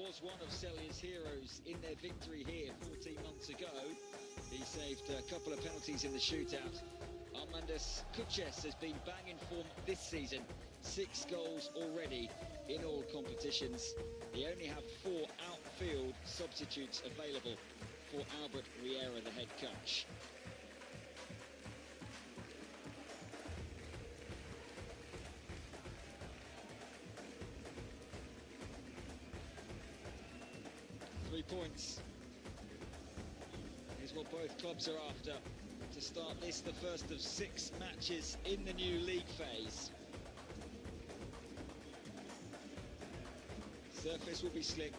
was one of Celje's heroes in their victory here 14 months ago. He saved a couple of penalties in the shootout. Mendes Kucys has been bang in form this season. 6 goals already in all competitions. They only have 4 outfield substitutes available for Ribeiro, the head coach. Three points is what both clubs are after to start this, the first of 6 matches in the new league phase. Surface will be slick.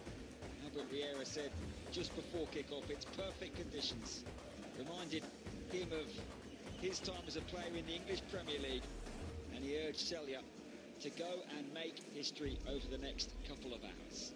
Ribeiro said just before kick-off, it's perfect conditions. Reminded him of his time as a player in the English Premier League, and he urged Celje to go and make history over the next couple of hours.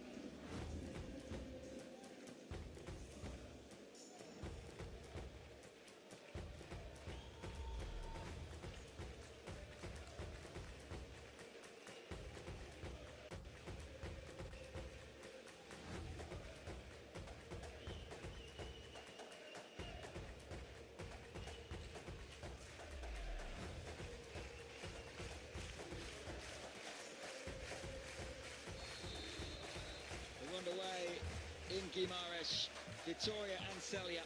Underway in Guimaraes, Vitoria and Celje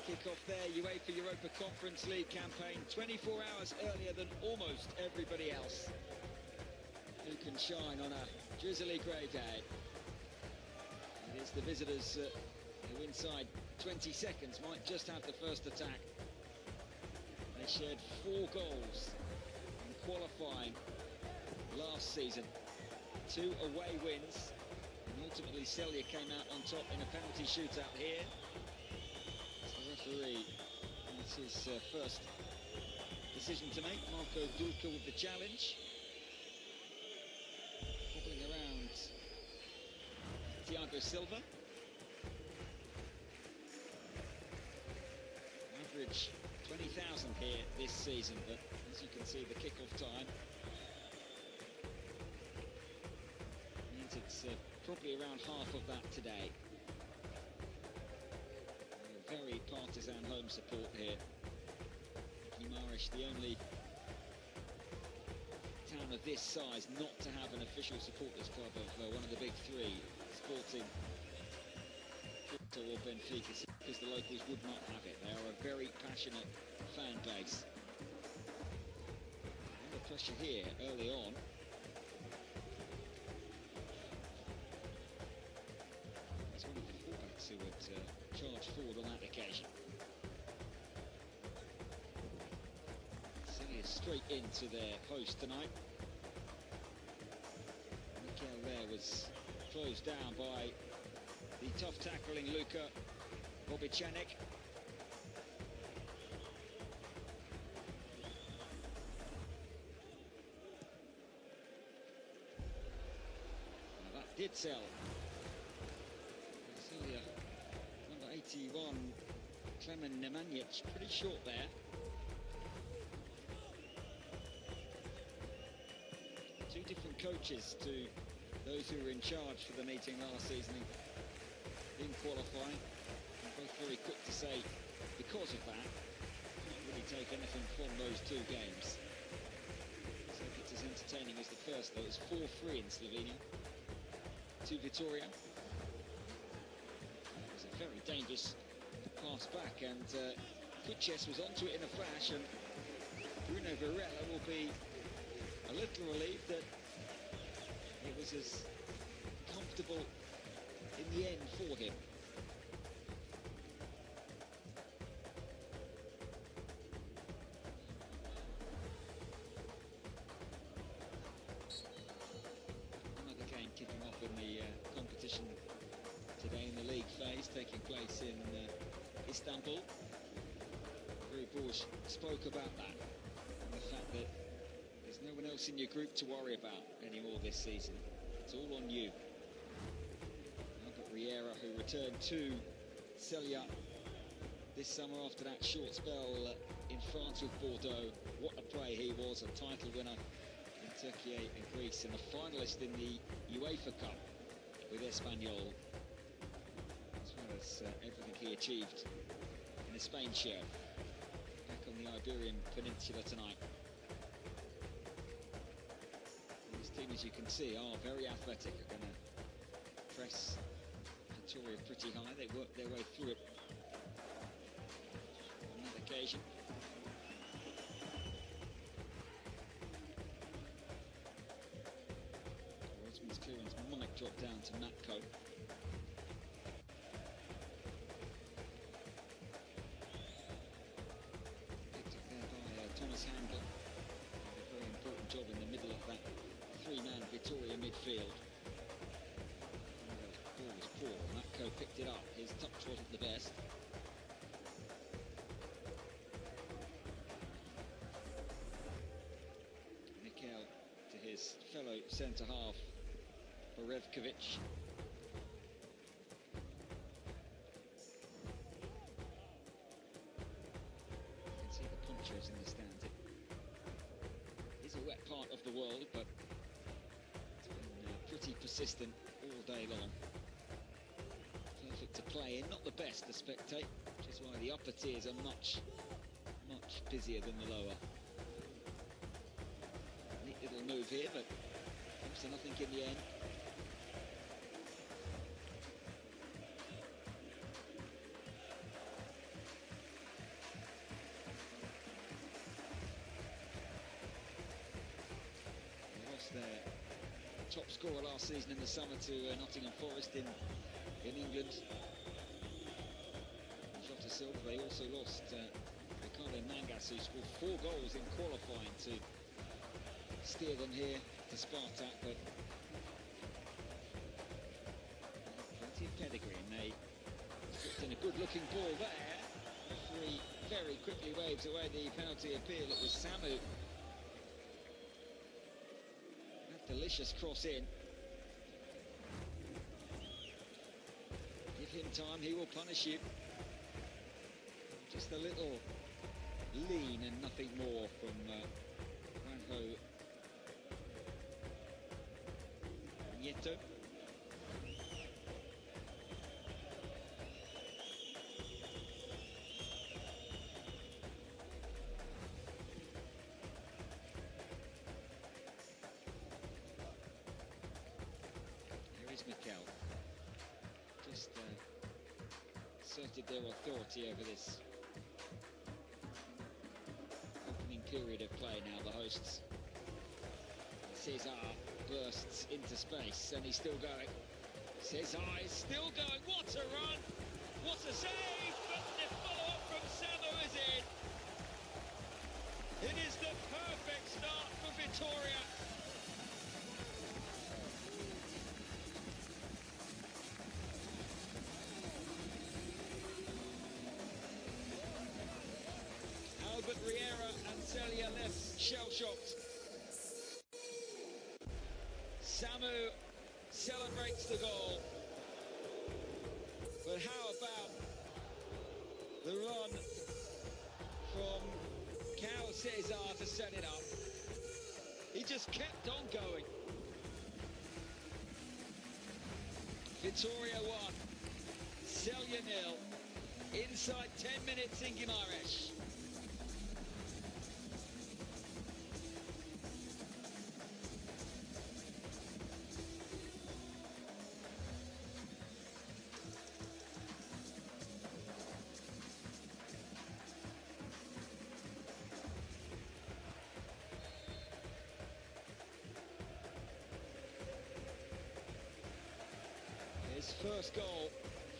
kick off their UEFA Europa Conference League campaign 24 hours earlier than almost everybody else. Who can shine on a drizzly grey day? It is the visitors who inside 20 seconds might just have the first attack. They shared 4 goals in qualifying last season, 2 away wins. Ultimately, Celje came out on top in a penalty shootout here. It's the referee, it's his first decision to make. Marco Dulka with the challenge. Hobbling around Thiago Silva. Average 20,000 here this season, but as you can see, the kick-off time means it's probably around half of that today. Very partisan home support here. Guimaraes, the only town of this size not to have an official supporters club of one of the big 3, Sporting, Porto or Benfica, because the locals would not have it. They are a very passionate fan base. Under pressure here early on. One of the fullbacks who would charge forward on that occasion. Celje straight into their post tonight. Mikel there was closed down by the tough tackling Luka Bobicanec. Now that did sell. Number 81, Klemen Nemanja, pretty short there. Two different coaches to those who were in charge for the meeting last season in qualifying. And both very quick to say, because of that, can't really take anything from those 2 games. So it's as entertaining as the first, though. It's 4-3 in Slovenia to Vitoria. Very dangerous pass back, and Kucys was onto it in a flash, and Bruno Varela will be a little relieved that it was as comfortable in the end for him. Another game kicking off in the competition today in the league phase, taking place in Istanbul. Ribeiro spoke about that, and the fact that there's no one else in your group to worry about anymore this season. It's all on you. Ribeiro, who returned to Celje this summer after that short spell in France with Bordeaux. What a play he was, a title winner in Turkey and Greece, and a finalist in the UEFA Cup with Espanyol, as well as everything he achieved in the Spain shirt back on the Iberian Peninsula tonight. And this team, as you can see, are very athletic, are going to press Vitoria pretty high. They work their way through it on that occasion. Rosman's clearance might drop down to Matko. Picked up there by Thomas Handel. A very important job in the middle of that three-man Vitoria midfield. The ball was poor. Matko picked it up. His touch wasn't the best. To his fellow centre-half, Borevkovic. You can see the ponchos in the stands. It is a wet part of the world, but it's been pretty persistent all day long. Perfect to play in, not the best to spectate, which is why the upper tiers are much busier than the lower. Little move here, but comes to nothing in the end. They lost their top scorer last season in the summer to Nottingham Forest in England. Jota Silva. They also lost Ricardo Mangas, who scored 4 goals in qualifying to steer them here to Spartak, but plenty of pedigree, and they put in a good-looking ball there. Referee very quickly waves away the penalty appeal. It was Samu. That delicious cross in. Give him time, he will punish you. Just a little lean and nothing more from Juanjo Nieto. Here is Mikel. Just asserted their authority over this opening period of play now, the hosts. Cesar bursts into space, and he's still going. Cesar is still going. What a run! What a save! But the follow-up from Samu is in. It is the perfect start for Vitoria. Albert Riera and Celje left shell-shocked. Samu celebrates the goal, but how about the run from Cesar to set it up? He just kept on going. Vitoria 1, Celje 0, inside 10 minutes in Guimaraes. His first goal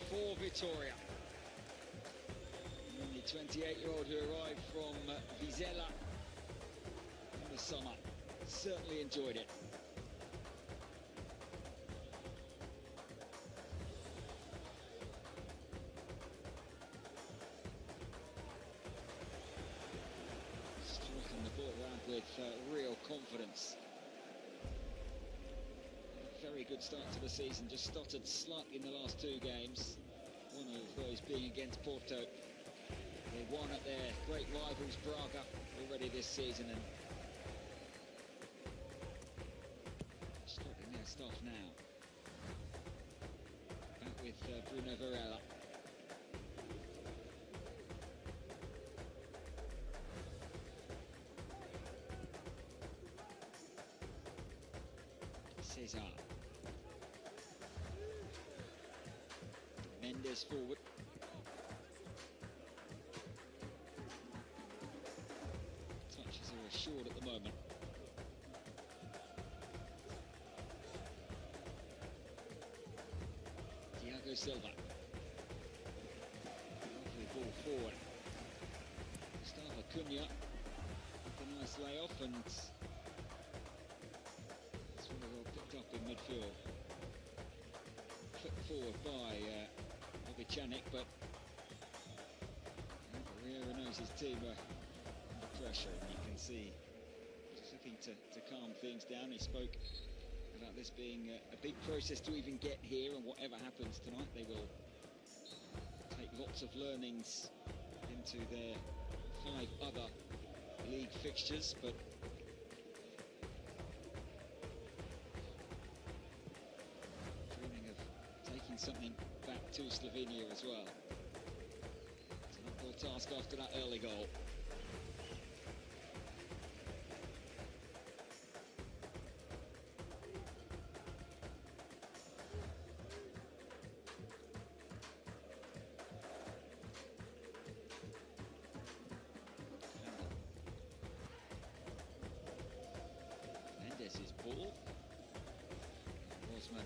for Vitoria. And the 28-year-old who arrived from Varela in the summer certainly enjoyed it. Striking the ball around with real confidence. Very good start to the season, just stuttered slightly in the last 2 games. One of those being against Porto. They won at their great rivals Braga already this season, and struggling their stuff now. with Bruno Varela. Cesar. Mendes forward. Touches are assured at the moment. Silva. Lovely ball forward. Gustavo Cunha with a nice layoff, and it's really well picked up in midfield. Flipped forward by Bobicanec, but Ribeiro knows his team are under pressure, and you can see he's looking to calm things down. He spoke about this being a big process to even get here, and whatever happens tonight, they will take lots of learnings into their 5 other league fixtures, but dreaming of taking something back to Slovenia as well. It's an uphill task after that early goal. His ball. Rosman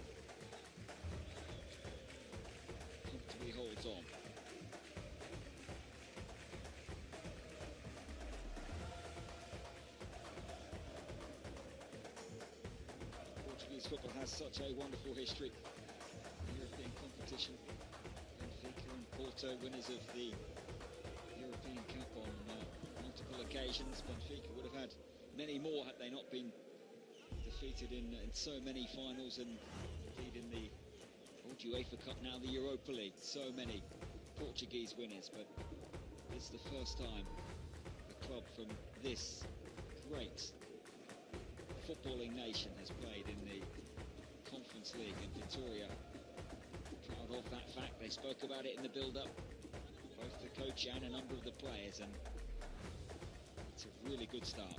comfortably holds on. Portuguese football has such a wonderful history. European competition. Benfica and Porto, winners of the European Cup on multiple occasions. Benfica would have had many more had they not been defeated in so many finals, and indeed in the old UEFA Cup, now the Europa League. So many Portuguese winners, but it's the first time a club from this great footballing nation has played in the Conference League, and Vitoria proud of that fact. They spoke about it in the build-up, both the coach and a number of the players, and it's a really good start.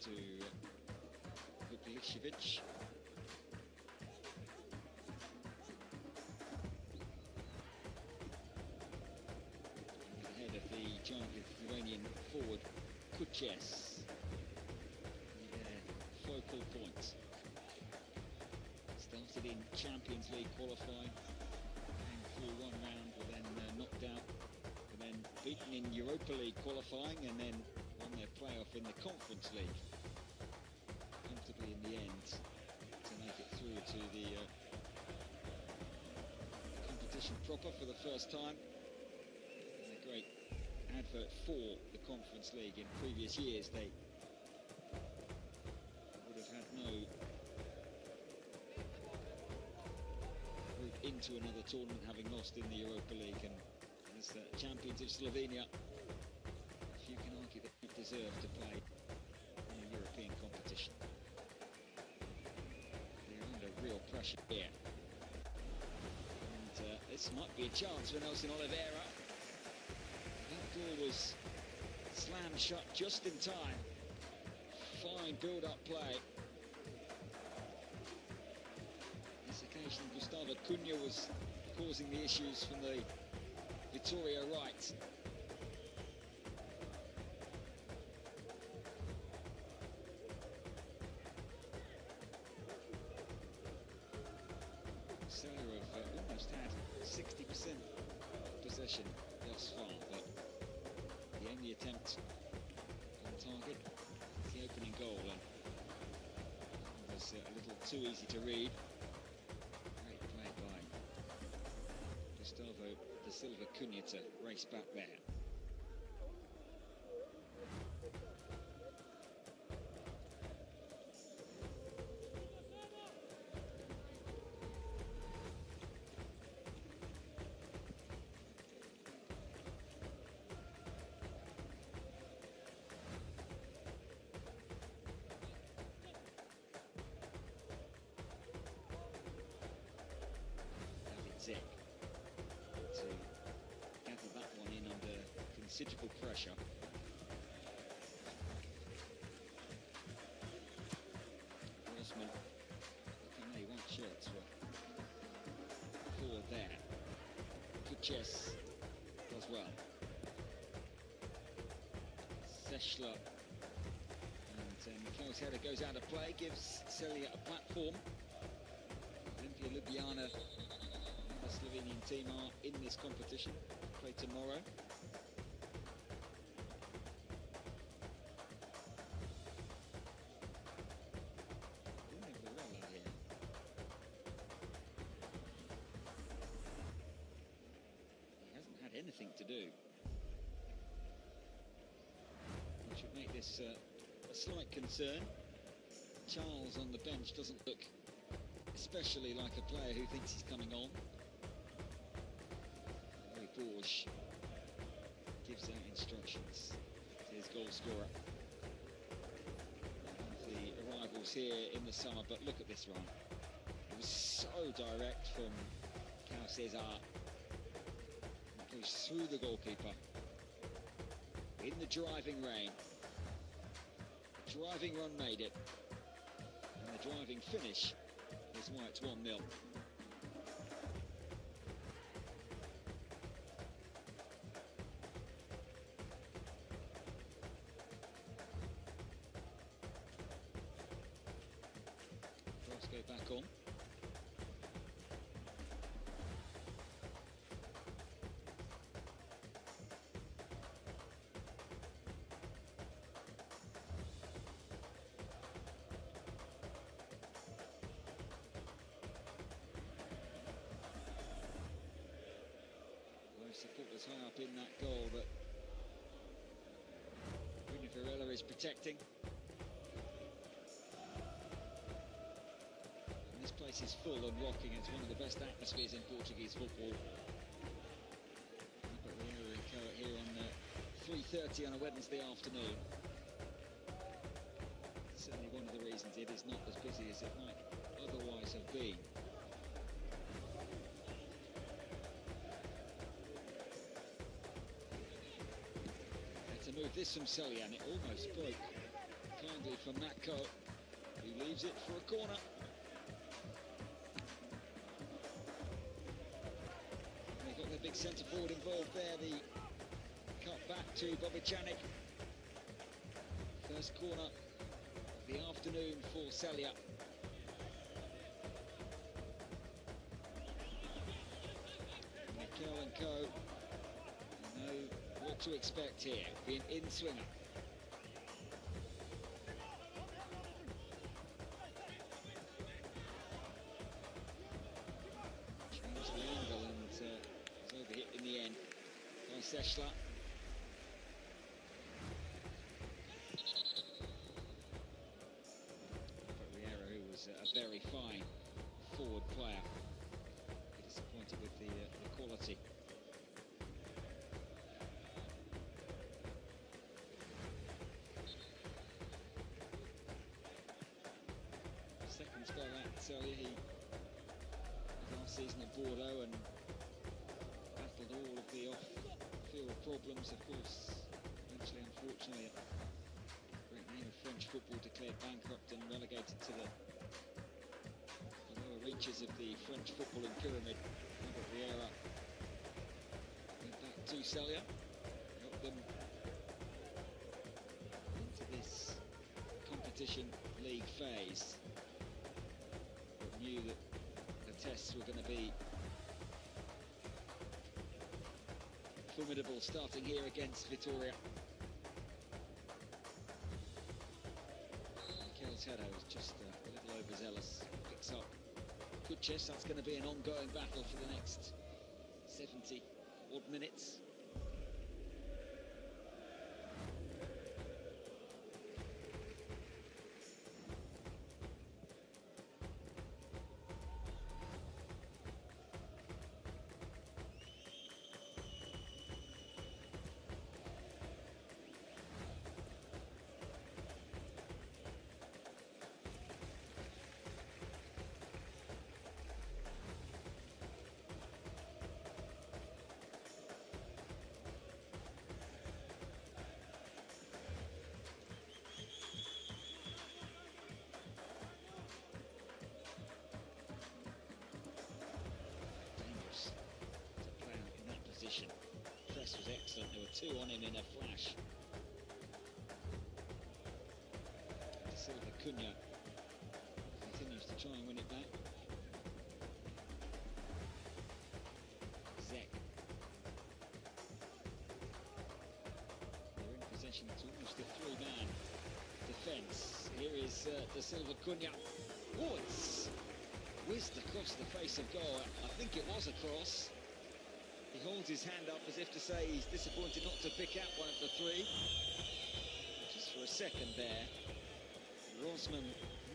To Vuklisevic. Ahead of the giant Lithuanian forward Kucys, their focal point. Started in Champions League qualifying, came through one round, were then knocked out, and then beaten in Europa League qualifying, and then won their playoff in the Conference League. Comfortably in the end to make it through to the competition proper for the first time. And a great advert for the Conference League. In previous years they would have had no route into another tournament, having lost in the Europa League, and as the champions of Slovenia, if you can argue that they deserve to play in a European competition. Real pressure here, and this might be a chance for Nelson Oliveira. That door was slammed shut just in time. Fine build-up play. This occasion, Gustavo Cunha was causing the issues from the Vitoria right. Celje have almost had 60% possession thus far, but the only attempt on target is the opening goal, and it was a little too easy to read. Great play by Gustavo da Silva Cunha to race back there. considerable pressure. Osman, he won't shots for there. Kucys does well. Seslar. And Mikhail's header goes out of play, gives Celje a platform. Olimpia Ljubljana, the Slovenian team, are in this competition. Play tomorrow. Varela here. He hasn't had anything to do. Which should make this a slight concern. Charles on the bench doesn't look especially like a player who thinks he's coming on. Borge gives out instructions to his goal scorer. One of the arrivals here in the summer, but look at this run. It was so direct from Cesar. It goes through the goalkeeper. In the driving rain. The driving run made it. And the driving finish is why it's 1-0. Go back on. Supporters high up in that goal, but Varela is protecting. And this place is full and rocking. It's one of the best atmospheres in Portuguese football. But the area here on 3:30 on a Wednesday afternoon. Certainly one of the reasons it is not as busy as it might otherwise have been. To move this from Celje, and it almost broke kindly from Natko, who leaves it for a corner. They've got their big centre forward involved there, the cut back to Bobicanec. First corner of the afternoon for Celje. Mikel and Co. know what to expect here, being in-swinger. Changed the angle and was overhit in the end by Seslar. Ribeiro, who was a very fine forward player, disappointed with the quality. Second spell at Celje, last season at Bordeaux, and battled all of the off-field problems. Of course, eventually, unfortunately, a great name of French football declared bankrupt and relegated to the lower reaches of the French footballing pyramid. Ribeiro went back to Celje, helped them into this competition league phase. Knew that the tests were going to be formidable, starting here against Vitoria. Mikel's header was just a little overzealous. Picks up Kucys. That's going to be an ongoing battle for the next 70 odd minutes. press was excellent. There were two on him in a flash. Silva Cunha continues to try and win it back. Zek. They're in possession. It's almost a three-man defence. Here is the Silva Cunha. Oh, it's whizzed across the face of goal. I think it was a cross. He holds his hand up as if to say he's disappointed not to pick out one of the three. Just for a second there, Rosman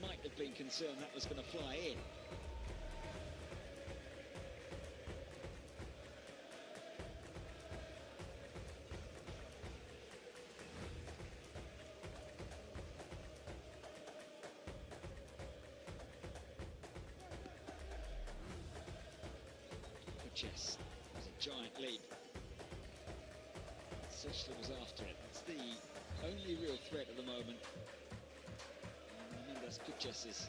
might have been concerned that was going to fly in. Kucys was a giant leap. Seslar was after it. It's the only real threat at the moment. Mendes Kucys is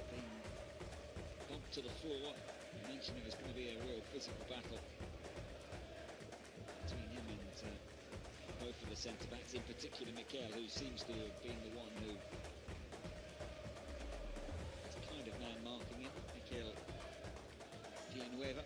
being bumped to the floor. You mentioned it was going to be a real physical battle between him and both of the centre-backs, in particular Mikel, who seems to have been the one who kind of man marking him, Mikel Villanueva.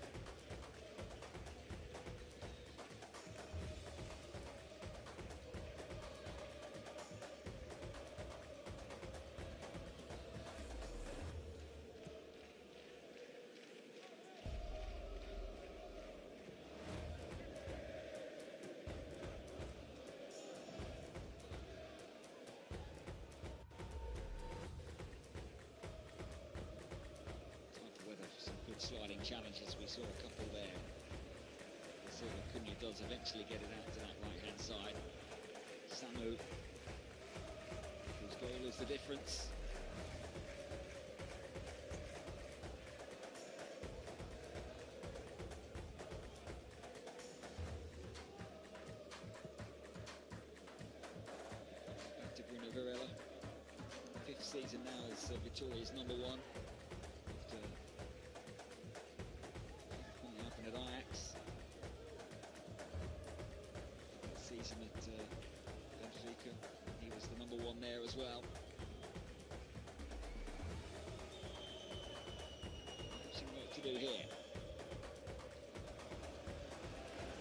Sliding challenges, we saw a couple there. Silva Cunha does eventually get it out to that right-hand side. Samu, whose goal is the difference. Back to Bruno Varela. Fifth season now as Vitoria's number one. At Ajax, season at Benfica, he was the number one there as well. Some work to do here.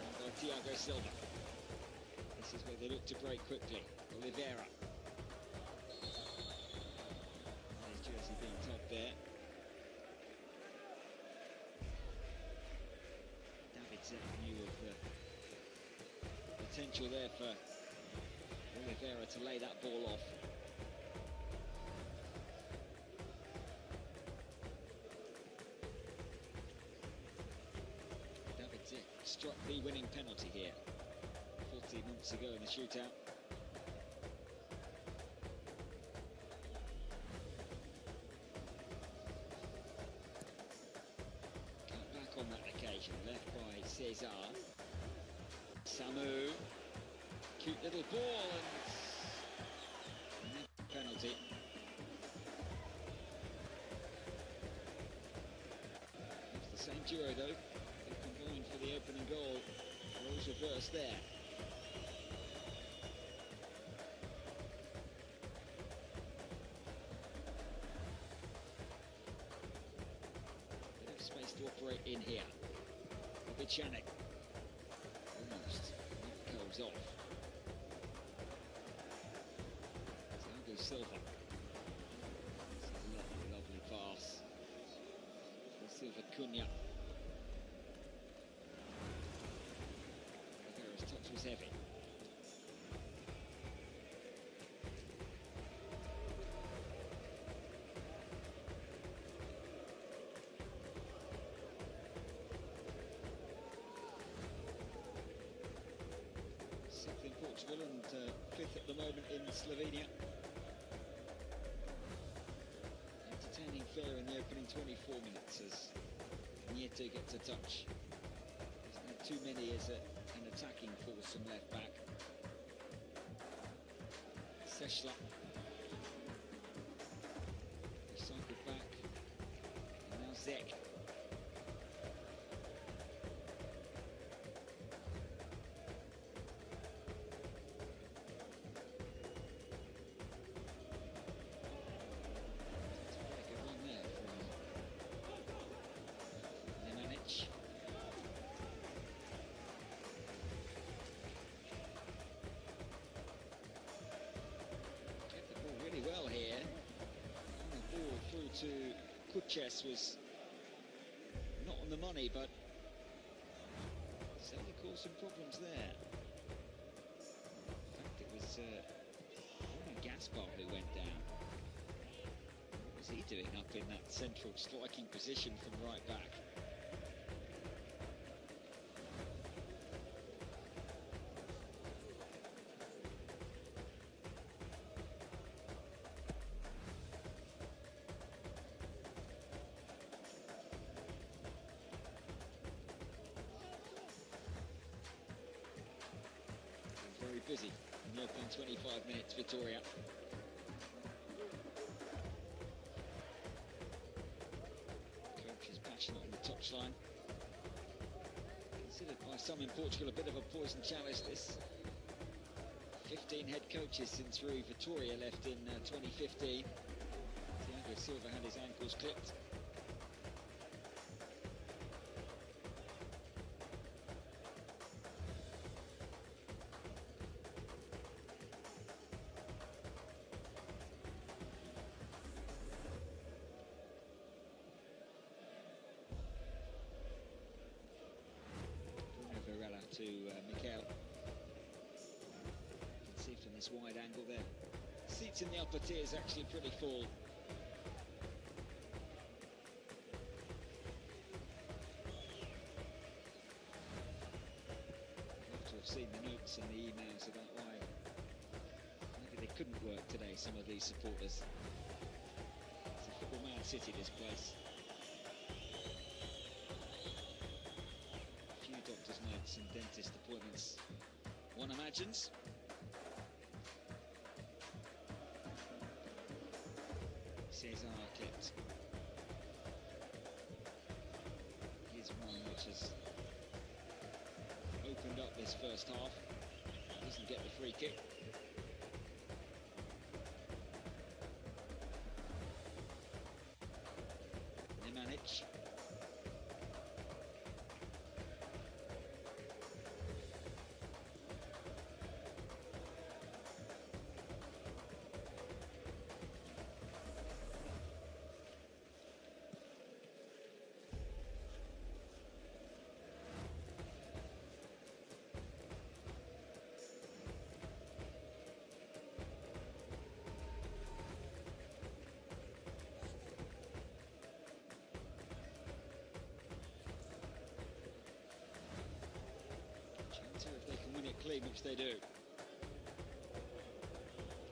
And by Thiago Silva. This is where they look to break quickly. Oliveira. His jersey being topped there. Knew of the potential there for Oliveira to lay that ball off. David Zek struck the winning penalty here 14 months ago in the shootout. On that occasion, left by Cesar. Samu, cute little ball and penalty. It's the same duo though, who combined for the opening goal. Roles reversed there. Space to operate in here. Bobicanec almost goes off. Thiago Silva. It's a lovely, lovely pass. Silva Cunha. Oliveira's touch was heavy. In Portugal and fifth at the moment in Slovenia. Entertaining fare in the opening 24 minutes as Nieto gets a touch. Hasn't had too many as an attacking force from left back. Seslar. He cycled back. And now Zek. chess was not on the money, but Celje caused some problems there. In fact, it was Gaspar who went down. What was he doing up in that central striking position from right back? Very busy in the opening 25 minutes, Vitoria. Coach is passionate on the touchline. Considered by some in Portugal a bit of a poison chalice, this. 15 head coaches since Rui Vitoria left in 2015. Silva had his ankles clipped. Varela to Mikel. You can see from this wide angle there. Seats in the upper tier is actually pretty full. I've to have seen the notes and the emails about why maybe they couldn't work today, some of these supporters. It's a football mad city, this place. Doctor's notes and dentist appointments, one imagines. Cesar clipped. Here's one which has opened up this first half. Doesn't get the free kick. Nemanic. If they can win it clean, which they do.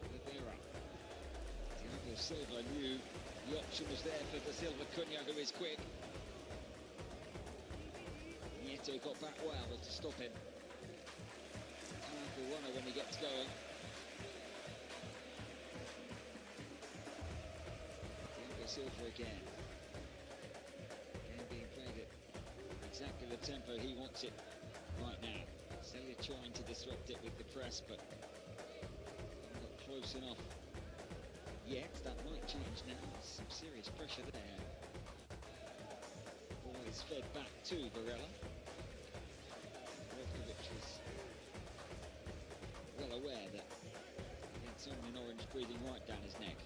Oliveira. Silva knew the option was there for the Silva Cunha, who is quick. Nieto got back well to stop him. Powerful runner when he gets going. Silva again. Game being played at exactly the tempo he wants it right now. Celje trying to disrupt it with the press, but not close enough yet. That might change now. There's some serious pressure there. Ball is fed back to Varela. Borevkovic is well aware that he had someone in orange breathing right down his neck.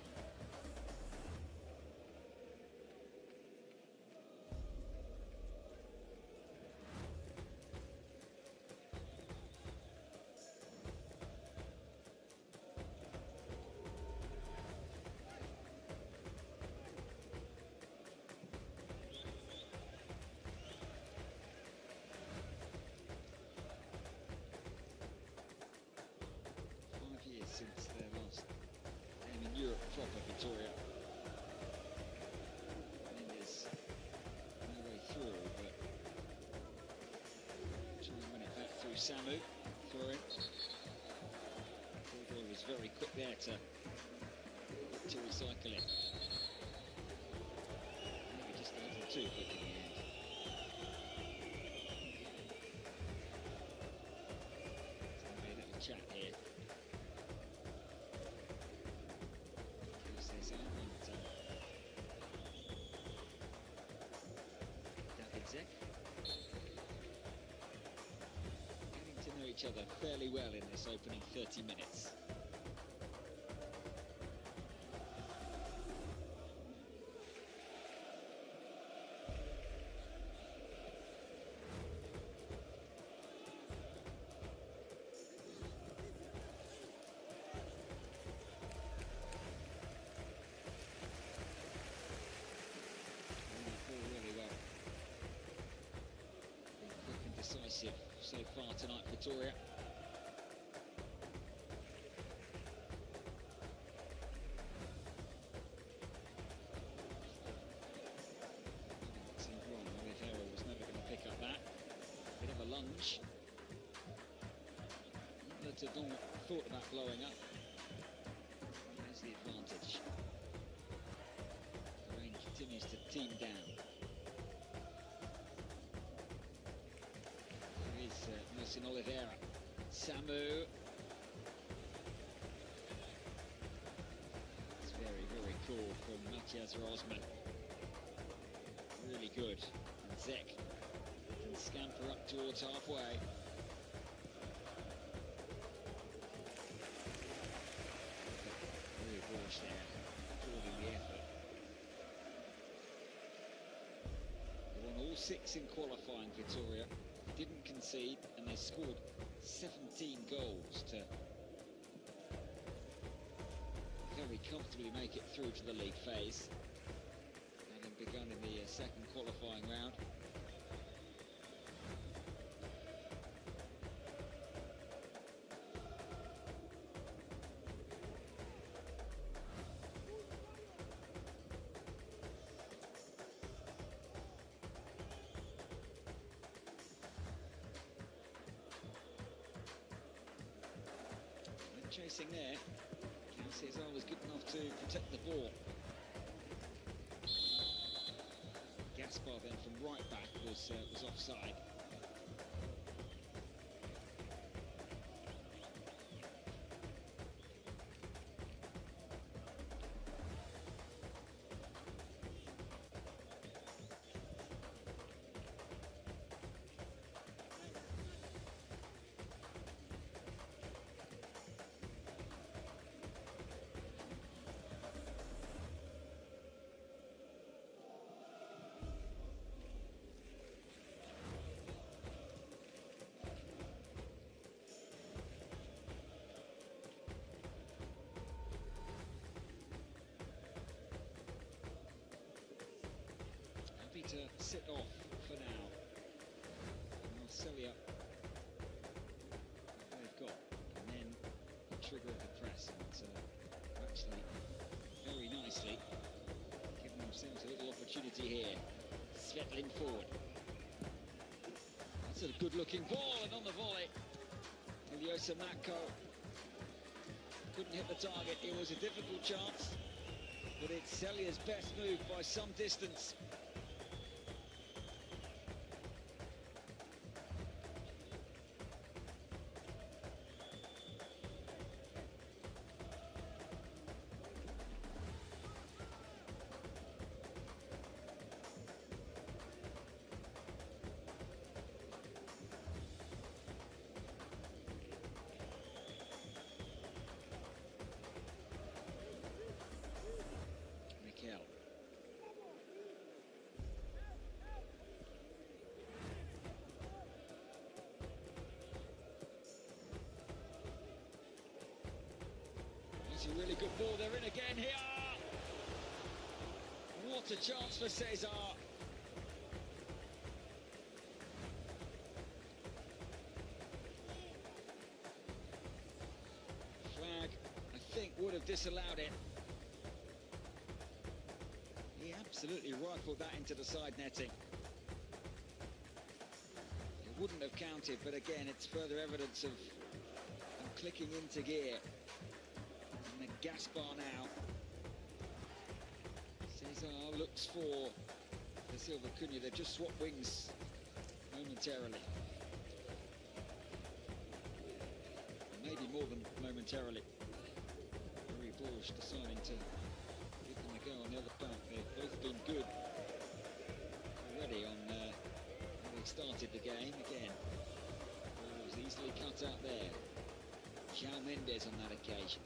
Since their last game in Europe proper, Vitoria. Mendes no way through, but trying to win it back through Samu for him. Kouter was very quick there to recycle it. Maybe just a little too quick in the end. There's going to be a little chat here. Cesar and getting to know each other fairly well in this opening 30 minutes. impressive so far tonight, Vitoria. Oliveira was never going to pick up that. Bit of a lunge. Dom thought about blowing up. There's the advantage. The rain continues to team down. There is Oliveira. Samu. It's very, very cool from Matthias Rosman. Really good. And Zek can scamper up towards halfway. There, applauding the effort. They won all 6 in qualifying, Vitoria. Didn't concede, and they scored 17 goals to very comfortably make it through to the league phase, having begun in the second qualifying round. Chasing there, Cesar was good enough to protect the ball. Gaspar then from right back was offside. To sit off for now. Celje they've got, and then the trigger of the press, and actually very nicely giving themselves a little opportunity here. Svetlin forward. That's a good looking ball, and on the volley Iliosa Matko couldn't hit the target. It was a difficult chance, but it's Celje's best move by some distance. A really good ball, they're in again here. What a chance for Cesar. Flag, I think, would have disallowed it. He absolutely rifled that into the side netting. It wouldn't have counted, but again, it's further evidence of them clicking into gear. Gaspar now. Cesar looks for the Silva Cunha. They've just swapped wings momentarily. Maybe more than momentarily. Very Borsch deciding to give them a go on the other back. They've both been good already on how they started the game. Again, ball was easily cut out there. Mendes on that occasion.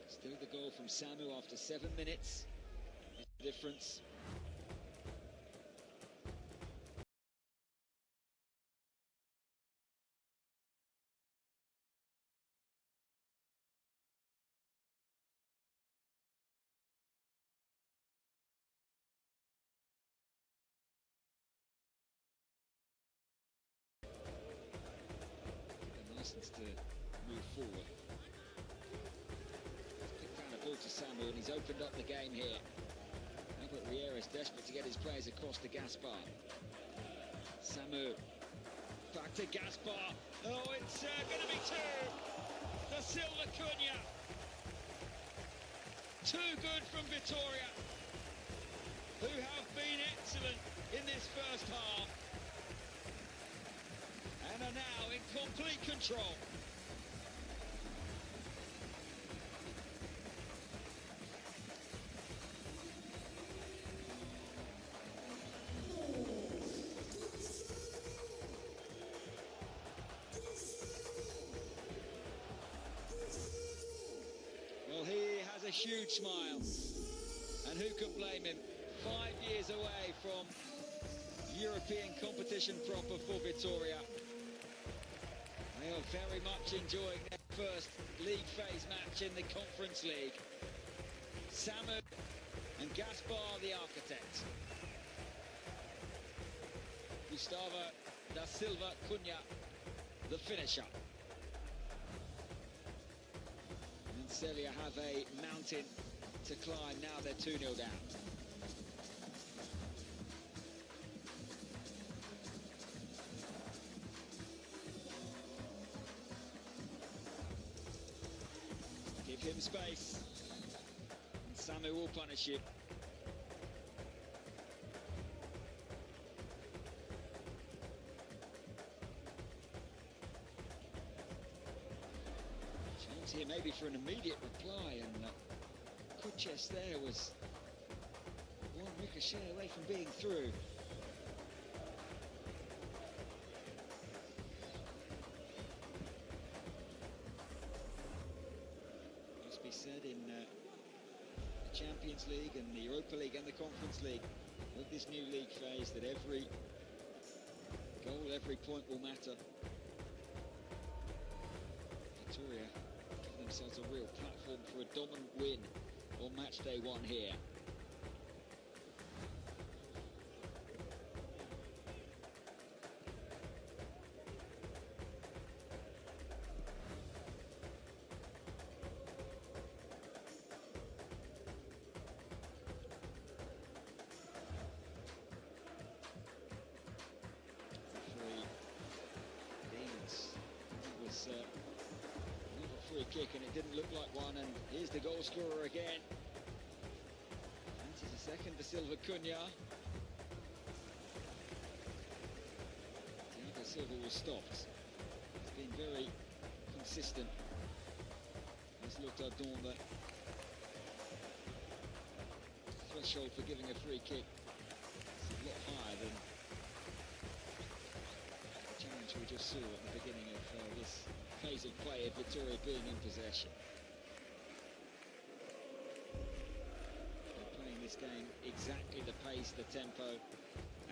Still the goal from Samu after 7 minutes. Difference. chance to move forward. Picked down a ball to Samu, and he's opened up the game here. Ribeiro is desperate to get his players across to Gaspar. Samu, back to Gaspar. Oh, it's going to be two. The Silva Cunha. Too good from Vitoria, who have been excellent in this first half and are now in complete control. Well, he has a huge smile, and who can blame him? 5 years away from European competition proper for Vitoria. They are very much enjoying their first league phase match in the Conference League. Samu and Gaspar, the architects. Gustavo da Silva Cunha, the finisher. And Celje have a mountain to climb. Now they're 2-0 down. Give him space, and Samu will punish him. Chance here maybe for an immediate reply, and Kucys there was one ricochet away from being through. Be said in the Champions League and the Europa League and the Conference League with this new league phase that every goal, every point will matter. Vitoria give themselves a real platform for a dominant win on match day 1 here. Not a free kick, and it didn't look like one, and here's the goal scorer again. Fancies a second for Silva Cunha. Thiago Silva was stopped. He's been very consistent. Let's look at Dom. The threshold for giving a free kick is a lot higher than we just saw at the beginning of this phase of play of Vitoria being in possession. They're playing this game exactly the pace, the tempo,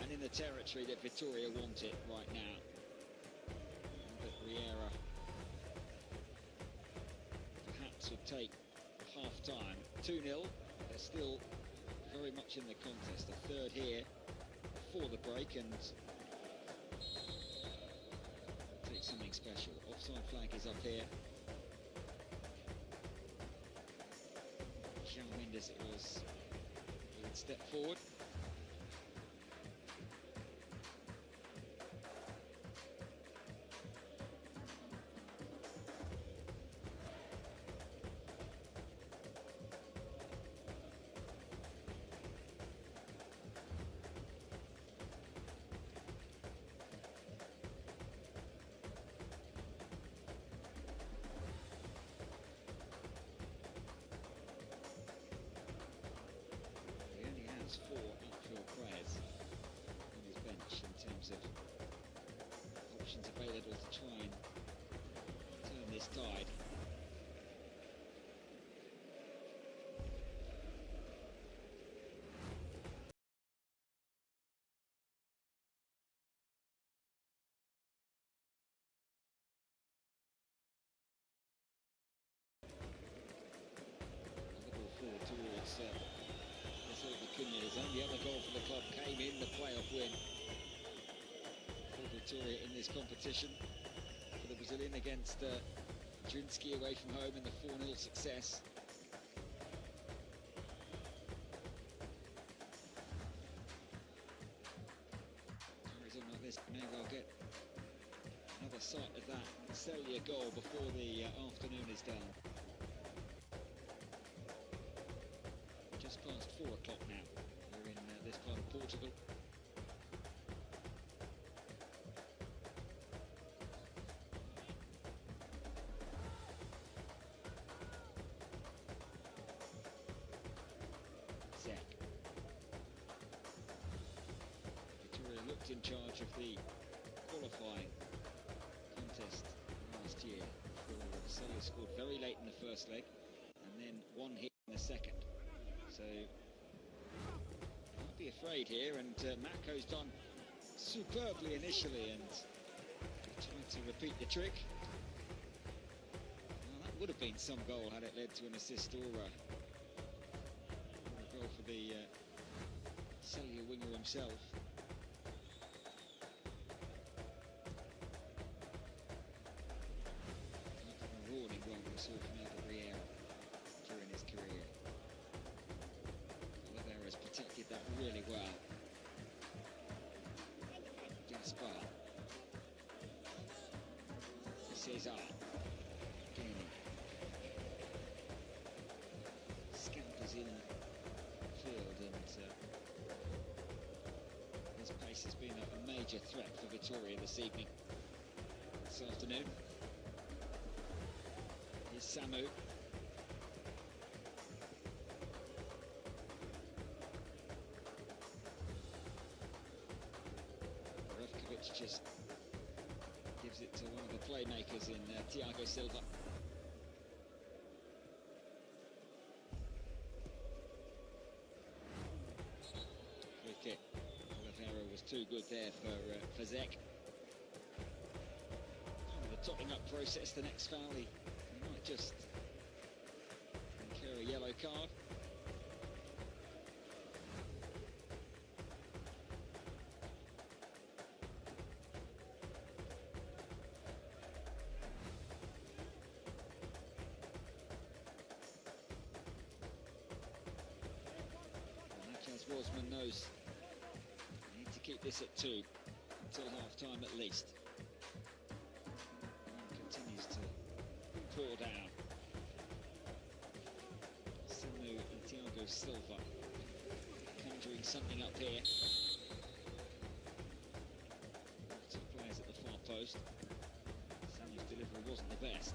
and in the territory that Vitoria want it right now. But Ribeiro perhaps would take half-time. 2-0, they're still very much in the contest. A third here for the break, and something special. Offside flag is up here. Mendes it was. He would step forward. Four outfield players on his bench in terms of options available to try and turn this tide. The ball forward towards His only other goal for the club came in the playoff win for Vitoria in this competition. For the Brazilian against Drinsky away from home in the 4-0 success. Carries on like this, may well get another sight of that Celje goal before the afternoon is done. Just past 4 o'clock now. We're in this part of Portugal. Vitoria looked in charge of the qualifying contest last year. Celje scored very late in the first leg and then one hit in the second. So, don't be afraid here, and Mako's done superbly initially and trying to repeat the trick. Well, that would have been some goal had it led to an assist or a goal for the Celje winger himself. A rewarding one we saw from Ribeiro during his career. Oliveira's protected that really well. Gaspar. Cesar. Gaining. Scampers in field, and his pace has been a major threat for Vitoria this evening, this afternoon. Here's Samu. Borevkovic just gives it to one of the playmakers in Thiago Silva. Free kick. Oliveira was too good there for Zek. Kind of the topping up process, the next foul, he might just incur a yellow card. Wolfsman knows they need to keep this at 2 until half-time at least. And continues to pour down. Samu and Thiago Silva conjuring something up here. Lots of players at the far post. Samu's delivery wasn't the best.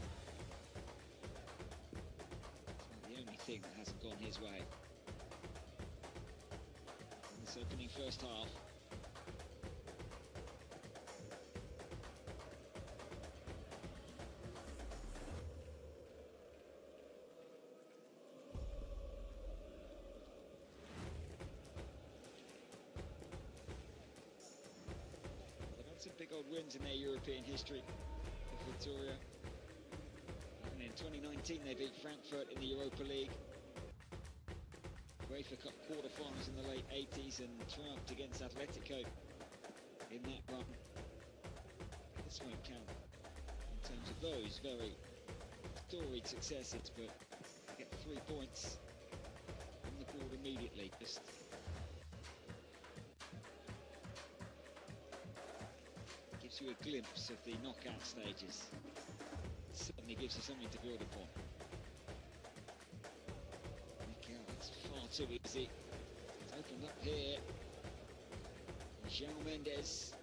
It's not the only thing that hasn't gone his way. Opening first half. They've had some big old wins in their European history for Vitoria. And in 2019 they beat Frankfurt in the Europa League. UEFA Cup quarter-finals in the late 80s and triumphed against Atletico in that run. This won't count in terms of those very storied successes, but get 3 points on the board immediately. Just gives you a glimpse of the knockout stages. It certainly gives you something to build upon. Too easy. It's opened up here. Mendes.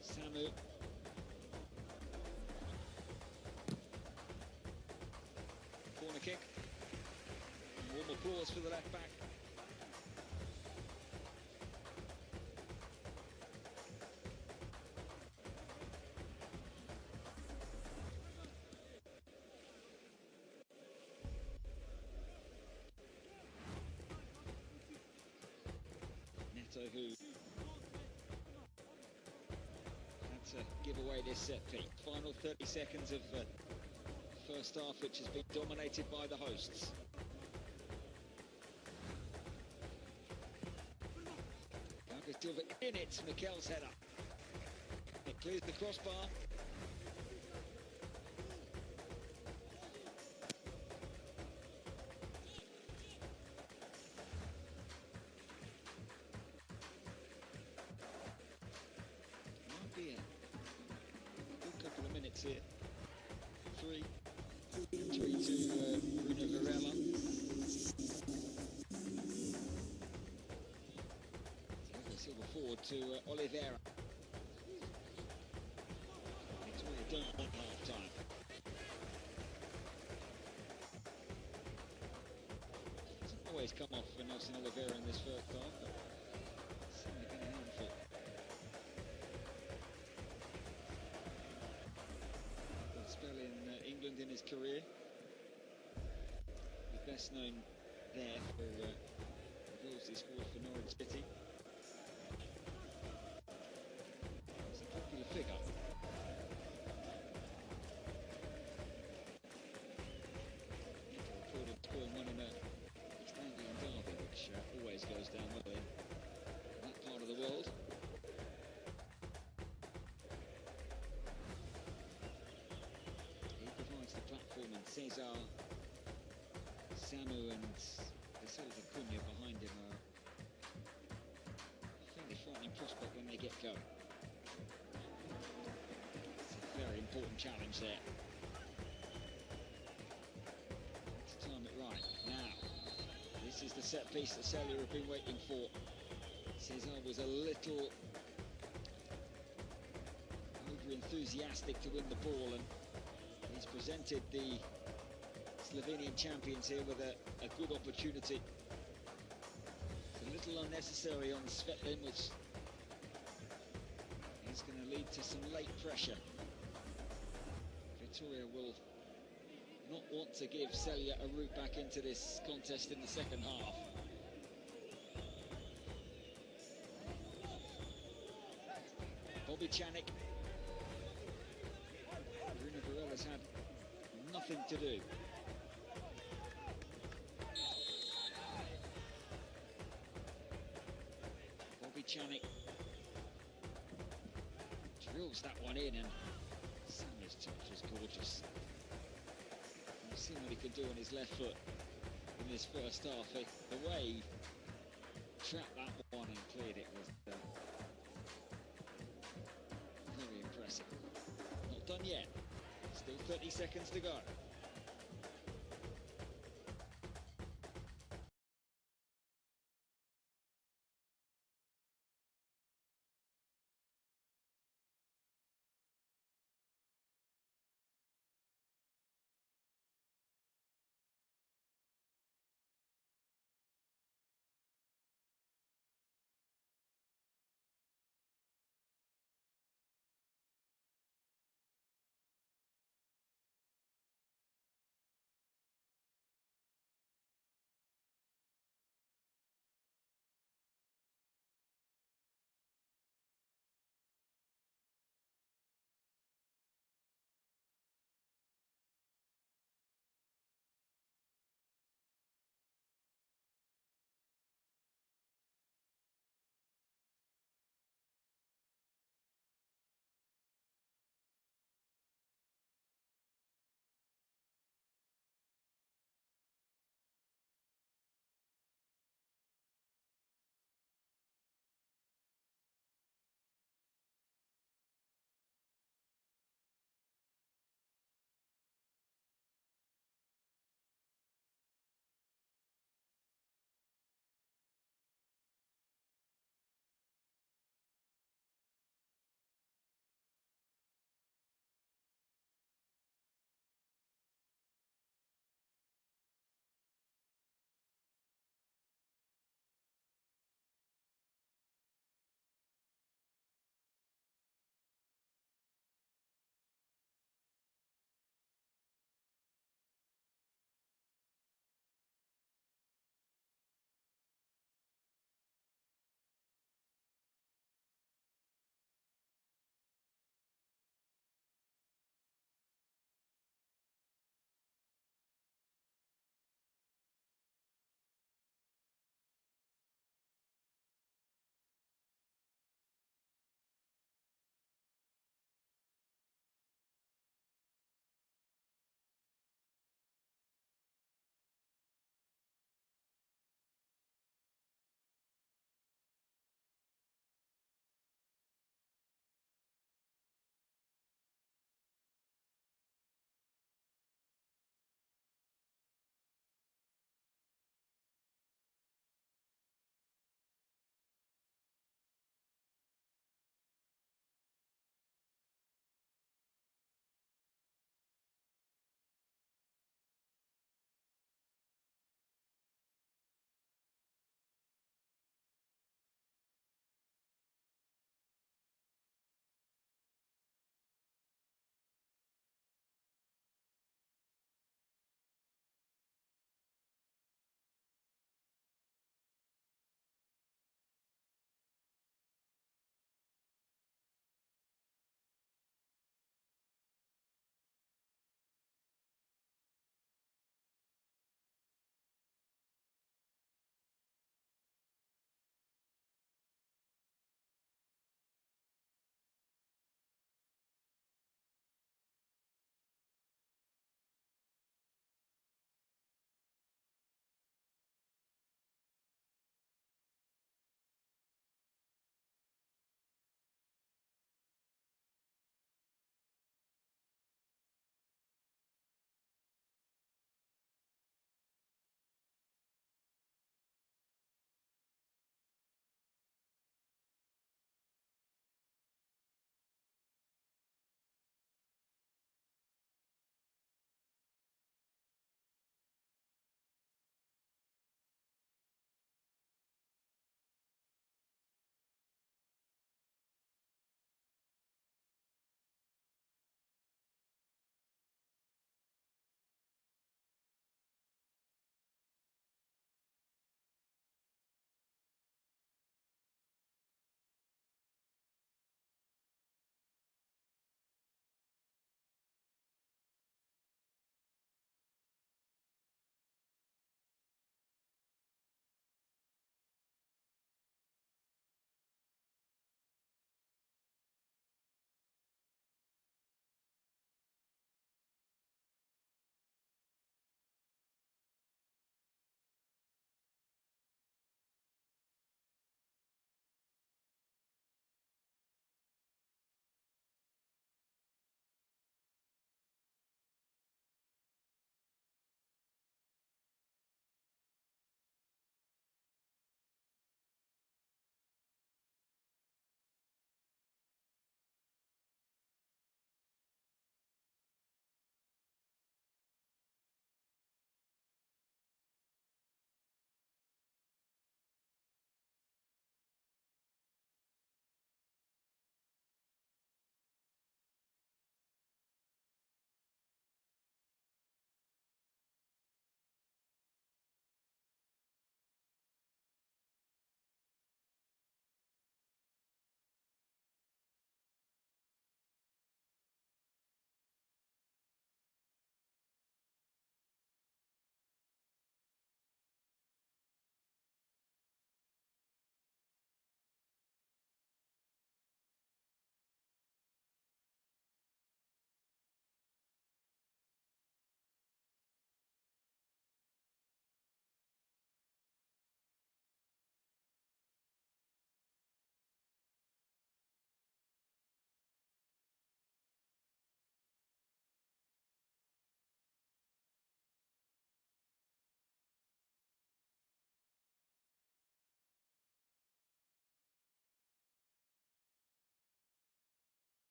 Samu. Corner kick. Warm applause for the left back. Nieto, who had to give away this set piece. Final 30 seconds of first half, which has been dominated by the hosts. Silva in it, Mikel's header. It clears the crossbar. chance here. 3 to Bruno Varela. Silva forward to Oliveira. Vitoria don't want half time. Doesn't always come off for Nelson Oliveira in this first half, but certainly been a handful. Got a spell in England in his career. He's best known there for the goals he scored for Norwich City. Popular figure. Nieto recorded scoring one in a Stadion derby, which always goes down well in that part of the world. He provides the platform, and Cesar, Samu and the Silva behind him are a fairly frightening prospect when they get going. Very important challenge there. Let's time it right. Now, this is the set piece that Celje have been waiting for. Cesar was a little over-enthusiastic to win the ball, and he's presented the Slovenian champions here with a good opportunity. It's a little unnecessary on Svetlin, which is going to lead to some late pressure. Vitoria will not want to give Celje a route back into this contest in the second half. Bobicanec. Bruno Varela's had nothing to do. Bobicanec drills that one in, and Samu's touch was gorgeous. You've seen what he could do on his left foot in this first half. The way he trapped that one and cleared it was very impressive. Not done yet. Still 30 seconds to go.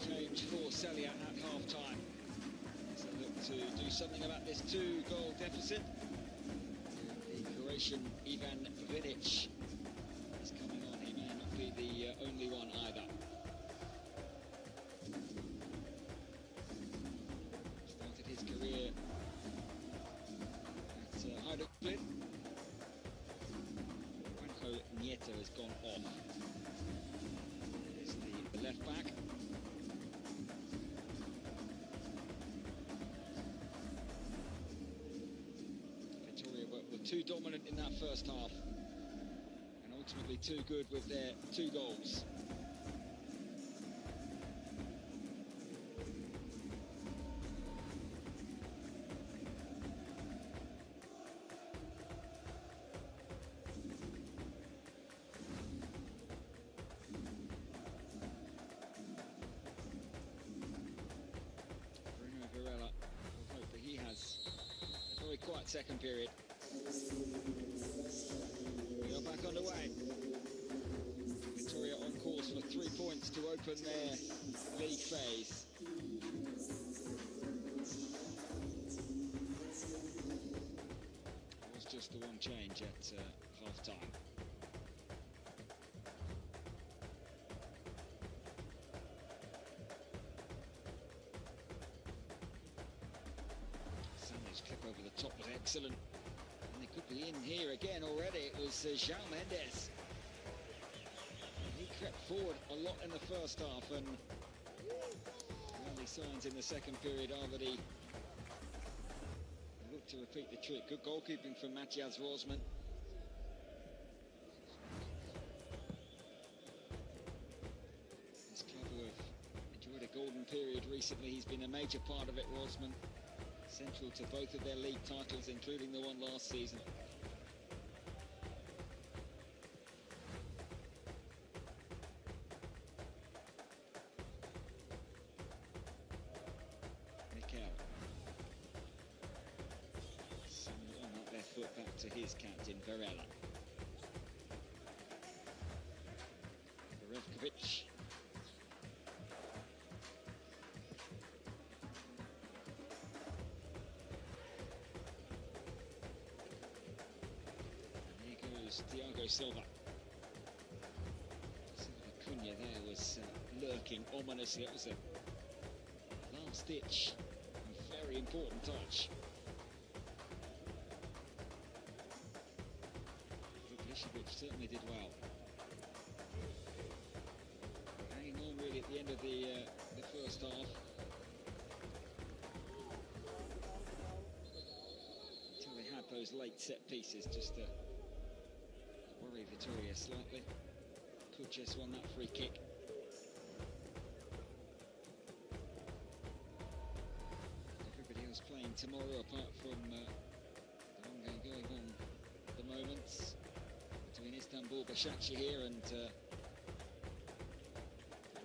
Change for Celje at half-time. So look to do something about this two-goal deficit. The Croatian Ivan Brnic is coming on. He may not be the only one either. Started his career at Handel. Nieto has gone off. There's the left back. Vitoria were too dominant in that first half and ultimately too good with their two goals. Varela will hope that he has a very quiet second period. We are back underway. Vitoria on course for 3 points to open their league phase. It was just the one change at half-time. Clip over the top was excellent, and they could be in here again already. It was Mendes. He crept forward a lot in the first half, and early signs in the second period are that he looked to repeat the trick. Good goalkeeping from Matthias Rosman. This club who have enjoyed a golden period recently. He's been a major part of it, Rosman. Central to both of their league titles, including the one last season. Mikel. Someone on that left foot back to his captain, Varela. Borevkovic. Silva. Cunha there was lurking ominously. It was a last-ditch and very important touch. Vuklisevic certainly did well. Hanging on really at the end of the first half. Until they had those late set pieces just to worry Vitoria slightly. Kucys won that free kick. Everybody else playing tomorrow apart from the one game going on at the moment between Istanbul Başakşehir and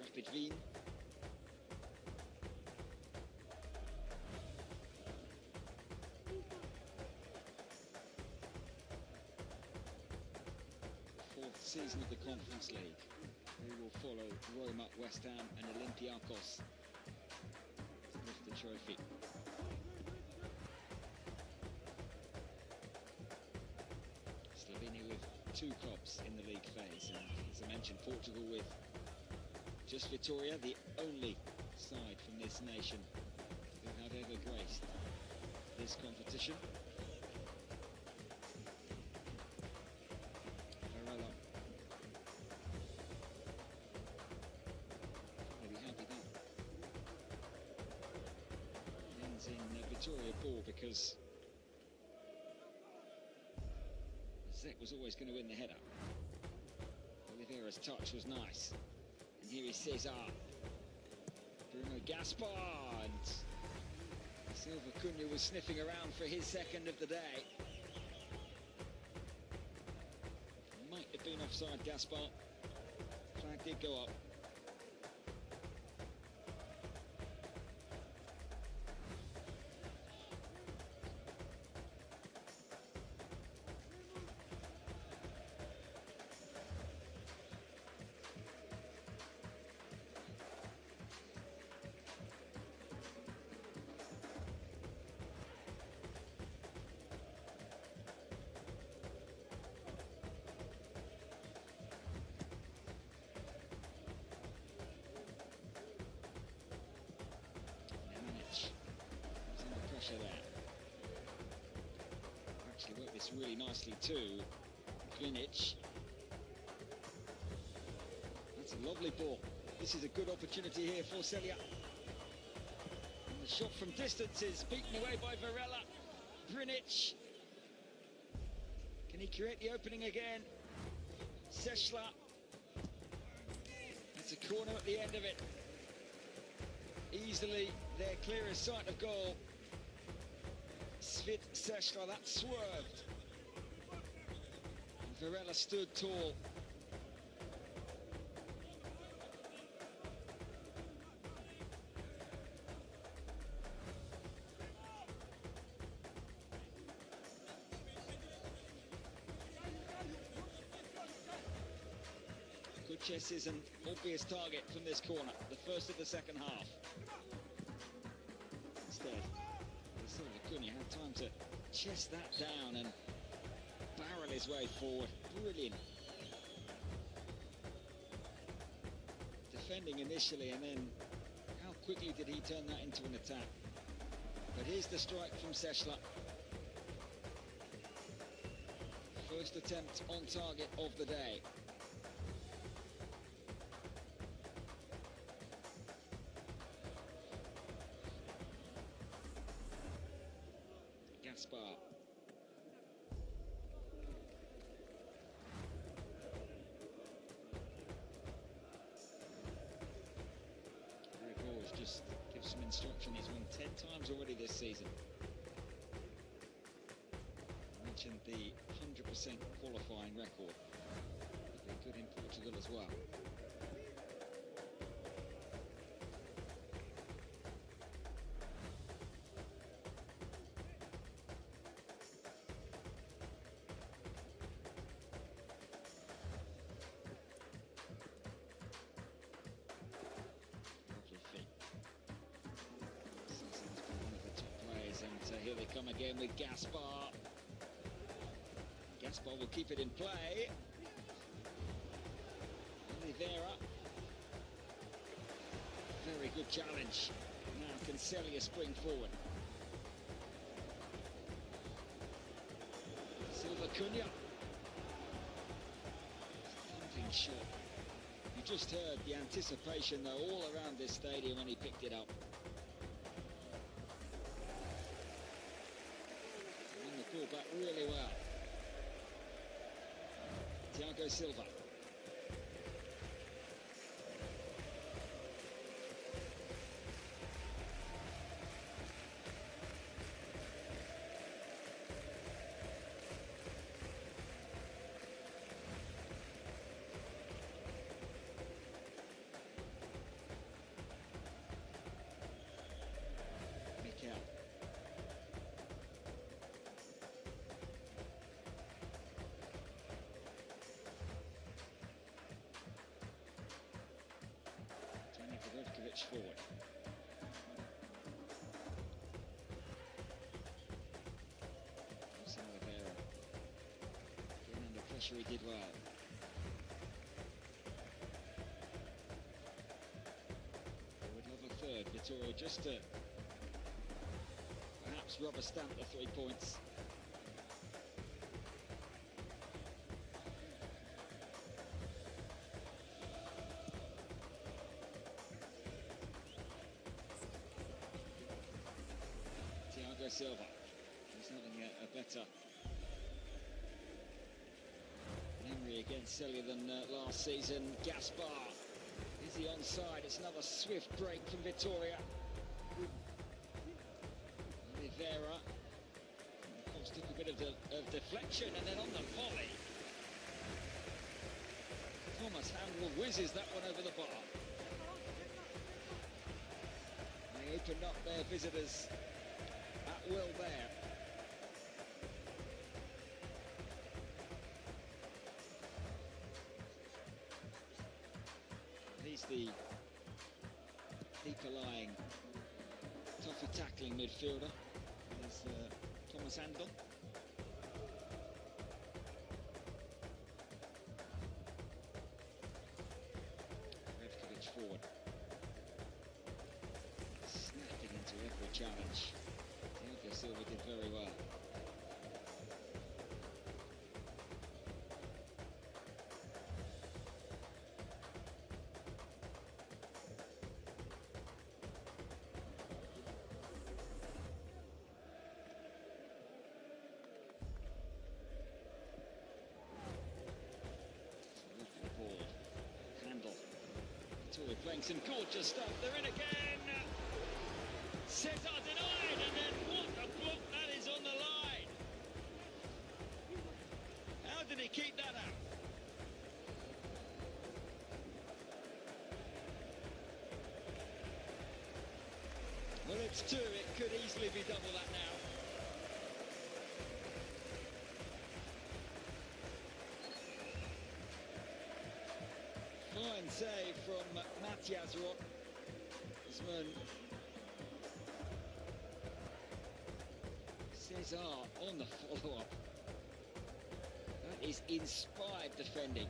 Rapid Wien. Season of the Conference League. We will follow Roma, West Ham and Olympiacos to lift the trophy. Slovenia with 2 clubs in the league phase, and as I mentioned, Portugal with just Vitoria, the only side from this nation who have ever graced this competition. Ball because Zek was always going to win the header. Oliveira's touch was nice, and here is Cesar. Bruno Gaspar, and Silva Cunha was sniffing around for his second of the day. Might have been offside, Gaspar. Flag did go up. really nicely too. Brnic. That's a lovely ball. This is a good opportunity here for Celje. And the shot from distance is beaten away by Varela. Brnic. Can he create the opening again? Seslar. That's a corner at the end of it. Easily their clearest sight of goal. Seslar, that swerved. And Varela stood tall. Kucys is an obvious target from this corner, the first of the second half. Instead, Silva had time to chest that down and barrel his way forward. Brilliant. Defending initially, and then how quickly did he turn that into an attack? But here's the strike from Seslar. First attempt on target of the day. Just give some instruction. He's won 10 times already this season. I mentioned the 100% qualifying record. He's been good in Portugal as well. Here they come again with Gaspar. Gaspar will keep it in play. Oliveira. Very good challenge. Now can Celje spring forward? Silva Cunha. Thumping shot. You just heard the anticipation though all around this stadium when he picked it up. Back really well. Thiago Silva. Borevkovic forward. Oliveira. Getting under pressure, he did well. I would love a third. Vitoria just to perhaps rubber stamp the 3 points. Silva. There's nothing a better memory against Celje than last season. Gaspar. Is he onside? It's another swift break from Vitoria. Oliveira. Costa took a bit of deflection, and then on the volley, Thomas Handel whizzes that one over the bar. They opened up their visitors at will there. He's the deeper lying, tougher tackling midfielder. There's Thomas Handel. Borevkovic forward. Snapping into every challenge. Silva did very well. playing some gorgeous stuff. They're in again. Cesar denied, and then what a block that is on the line. How did he keep that out? Well, it's two. It could easily be double that now. Fine save from Matias Rock. Cesar on the follow-up. That is inspired defending.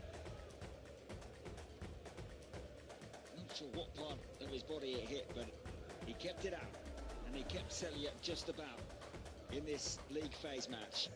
Not sure what part of his body it hit, but he kept it out. And he kept Celje just about in this league phase match.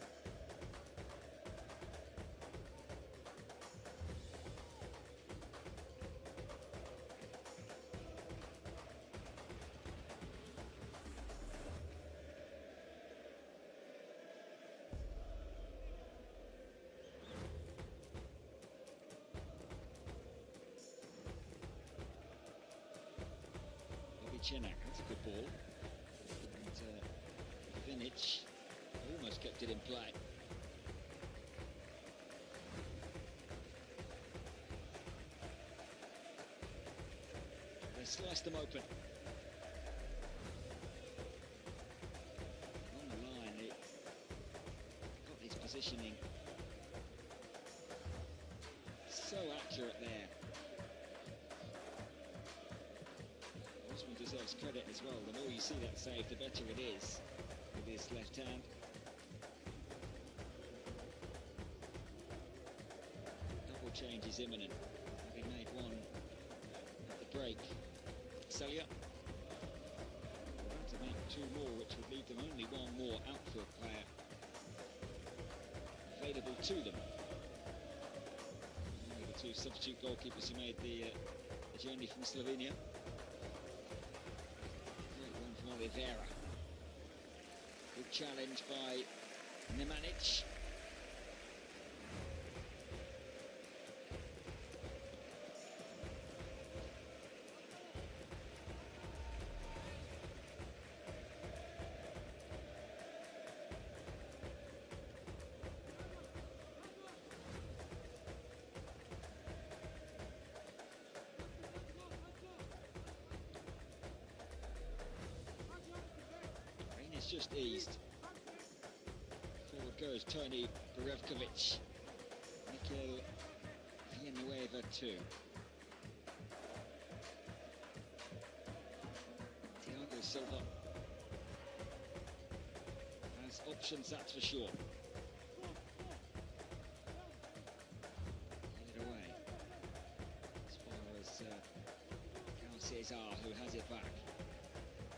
Bobicanec, that's a good ball. And Brnic almost kept it in play. They sliced them open. On the line, it got his positioning so accurate there. Deserves credit as well. The more you see that save, the better it is with his left hand. Double change is imminent, having made one at the break. Celje to make two more, which would leave them only one more outfield player available to them. Only the two substitute goalkeepers who made the journey from Slovenia. Oliveira. Good challenge by Nemanic. Just eased. Forward goes Tony Borevkovic. Mikel Villanueva too. Thiago Silva has options, that's for sure. Get it away. As far as Cesar, who has it back.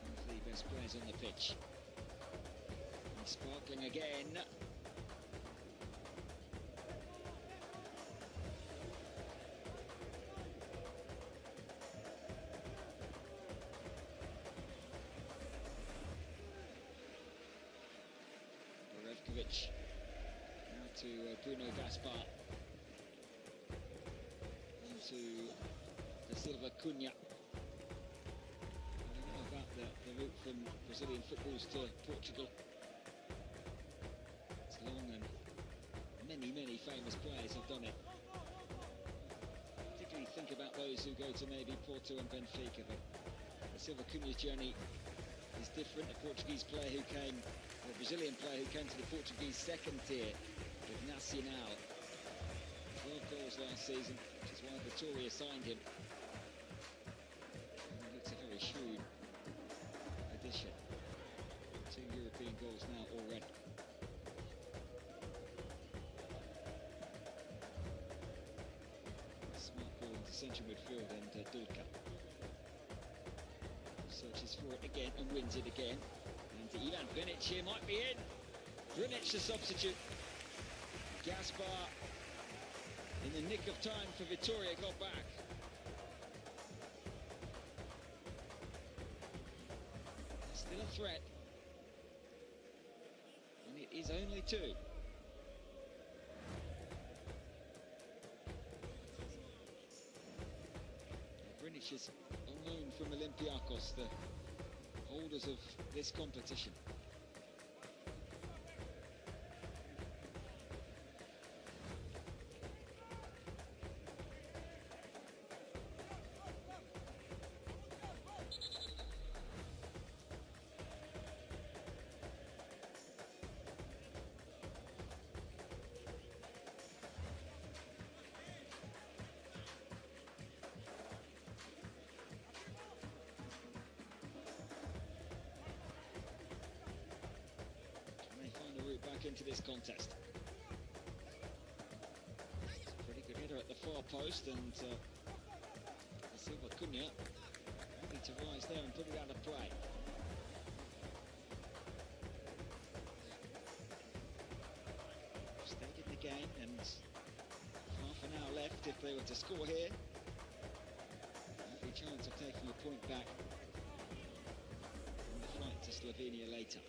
One of the best players on the pitch. Sparkling again. Borevkovic. Now to Bruno Gaspar. On to the Silva Cunha. I don't know about the route from Brazilian footballs to Portugal. Long, and many famous players have done it. Particularly think about those who go to maybe Porto and Benfica, but the Silva Cunha's journey is different. A Portuguese player who came, or a Brazilian player who came to the Portuguese second tier with Nacional. 12 goals last season, which is why Vitoria signed him. And he looks a very shrewd addition. 2 European goals now already. Central midfield and Dulka searches for it again and wins it again. And Ivan Brnic here might be in. Brnic the substitute. Gaspar in the nick of time for Vitoria got back. Still a threat. And it is only two. Vuklisevic is on loan from Olympiacos, the holders of this competition. Back into this contest. Pretty good header at the far post, and Silva Cunha happy to rise there and put it out of play. Stayed in the game, and half an hour left if they were to score here. Every chance of taking a point back on the flight to Slovenia later.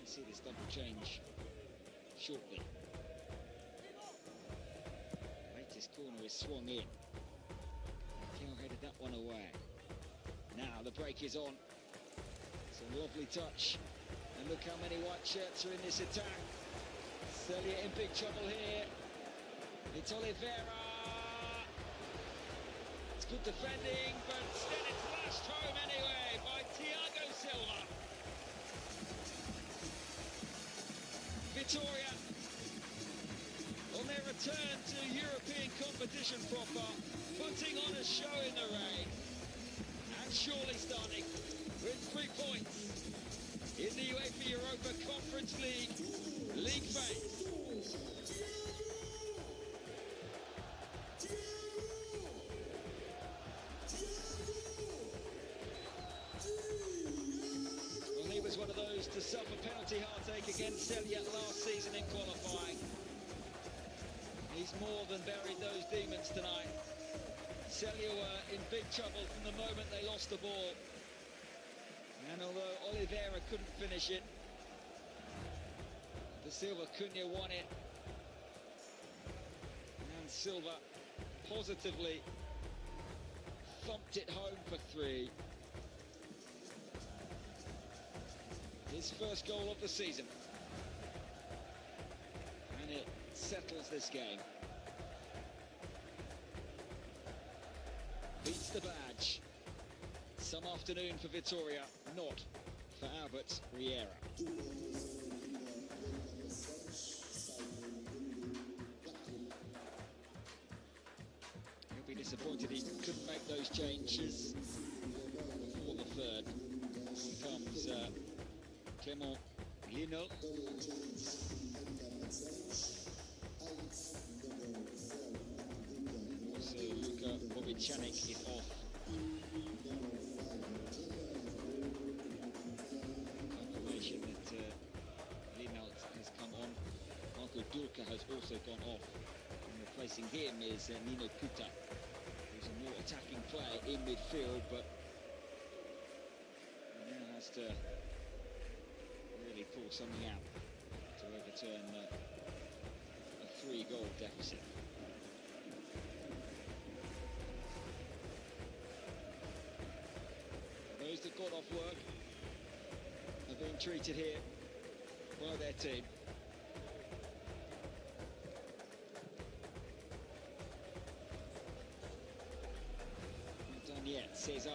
See this double change shortly. Latest corner is swung in. Kel headed that one away. Now the break is on. It's a lovely touch. And look how many white shirts are in this attack. Celje in big trouble here. It's Oliveira. It's good defending, but instead it's lashed home anyway by Thiago Silva. Vitoria, on their return to European competition proper, putting on a show in the rain, and surely starting with 3 points in the UEFA Europa Conference League phase. One of those to suffer penalty heartache against Celje last season in qualifying. He's more than buried those demons tonight. Celje were in big trouble from the moment they lost the ball. And although Oliveira couldn't finish it, the Silva Cunha won it. And Silva positively thumped it home for 3. His first goal of the season, and it settles this game. Beats the badge. Some afternoon for Vitoria, not for Albert Riera. He'll be disappointed he couldn't make those changes before the third. Here comes Clement Lino. Also Bobicanec is off. Confirmation that Lino has come on. Marco Durka has also gone off. And replacing him is Nino Kouter, who's a more attacking player in midfield, but he now has to pull something out to overturn a 3-goal deficit. Those that got off work are being treated here by their team. Not done yet, Cesar.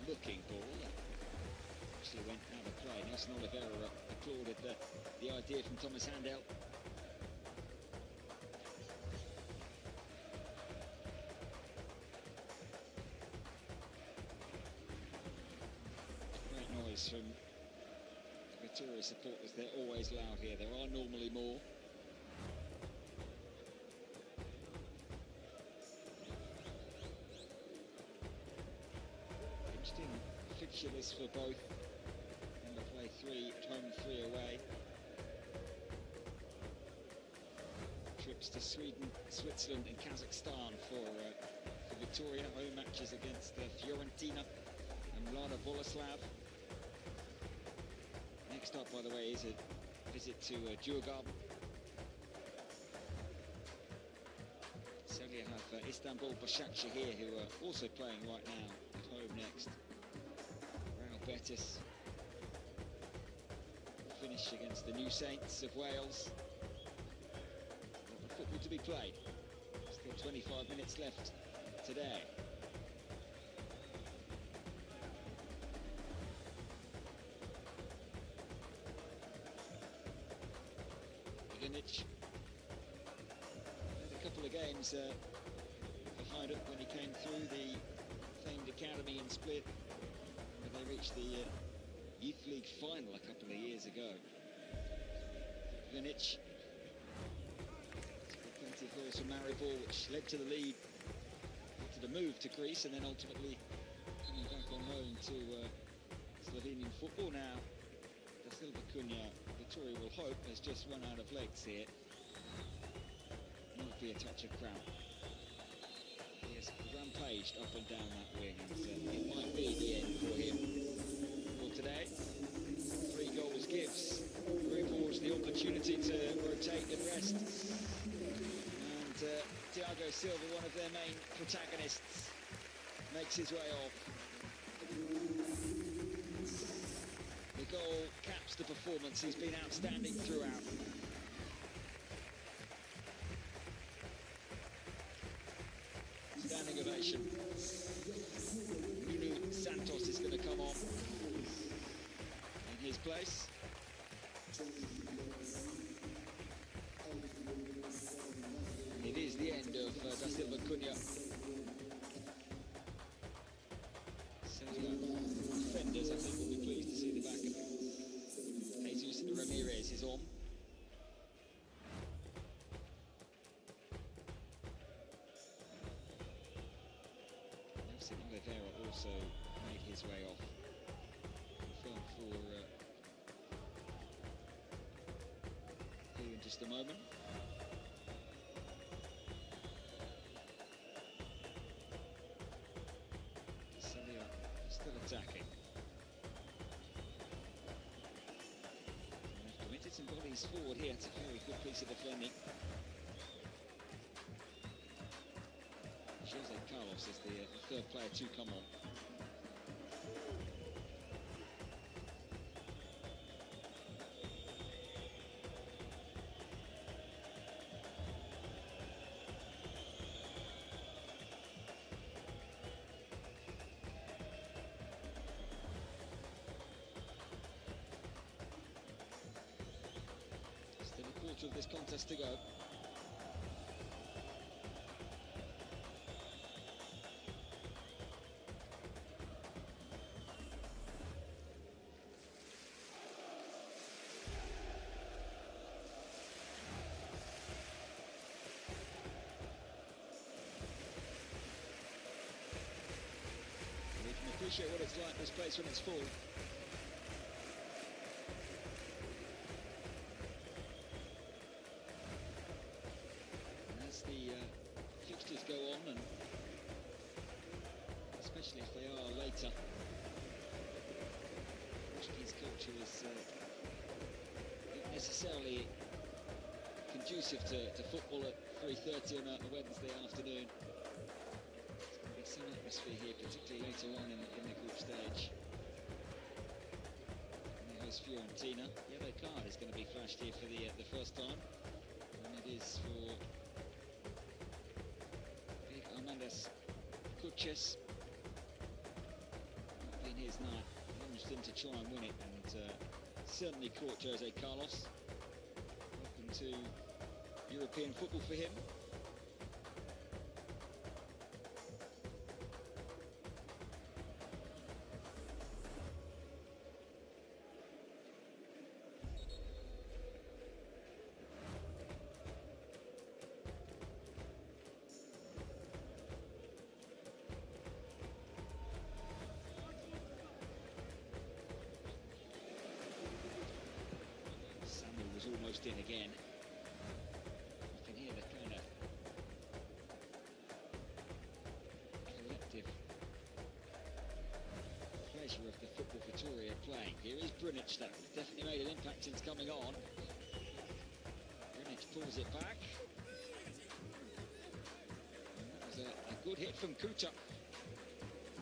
Looking ball actually went out of play. Nelson Oliveira applauded the idea from Thomas Handel. Great noise from Vitoria supporters. They're always loud here. There are normally more. fixture list for both. And they'll play 3 at home, 3 away. Trips to Sweden, Switzerland and Kazakhstan for Vitoria. Home matches against Fiorentina and Mlada Boleslav. Next up, by the way, is a visit to Djurgården. Celje have Istanbul Başakşehir, who are also playing right now at home next. Real Betis finish against the New Saints of Wales. Football to be played. Still 25 minutes left today. Brnic had a couple of games behind him when he came through the famed academy in Split, where they reached the Youth League final a couple of years ago. Brnic, plenty of goals from Maribor, which led to the lead, to the move to Greece, and then ultimately coming back on loan to Slovenian football. Now the Silva Vitoria will hope has just run out of legs here. Might be a touch of cramp. He has rampaged up and down that wing, and it might be the end for him for today. 3 goals gives Ribeiro the opportunity to rotate and rest. And Thiago Silva, one of their main protagonists, makes his way off. The goal caps the performance. He's been outstanding throughout. Standing ovation. Santos is going to come on in his place. It is the end of Da Silva Cunha. Defenders, I think, will be pleased to see the back of Jesus Ramirez is on. Oliveira also made his way off. Confirmed for you in just a moment. Celje still attacking. And they've committed some bodies forward here. It's a very good piece of defending. Jose Carlos is the third player to come on. Still a quarter of this contest to go. Appreciate what it's like, this place, when it's full. And as the fixtures go on, and especially if they are later, Portuguese culture is not necessarily conducive to football at 3:30 on a Wednesday afternoon. Some atmosphere here, particularly later on in the group stage. And they host Fiorentina. Yellow card is going to be flashed here for the first time, and it is for Mendes. Kucys. Not been his night. Lunged in to try and win it, and certainly caught Jose Carlos. Welcome to European football for him. almost in again. You can hear the kind of collective pleasure of the football Vitoria playing. Here is Brnic, though. Definitely made an impact since coming on. Brnic pulls it back. And that was a good hit from Kouter.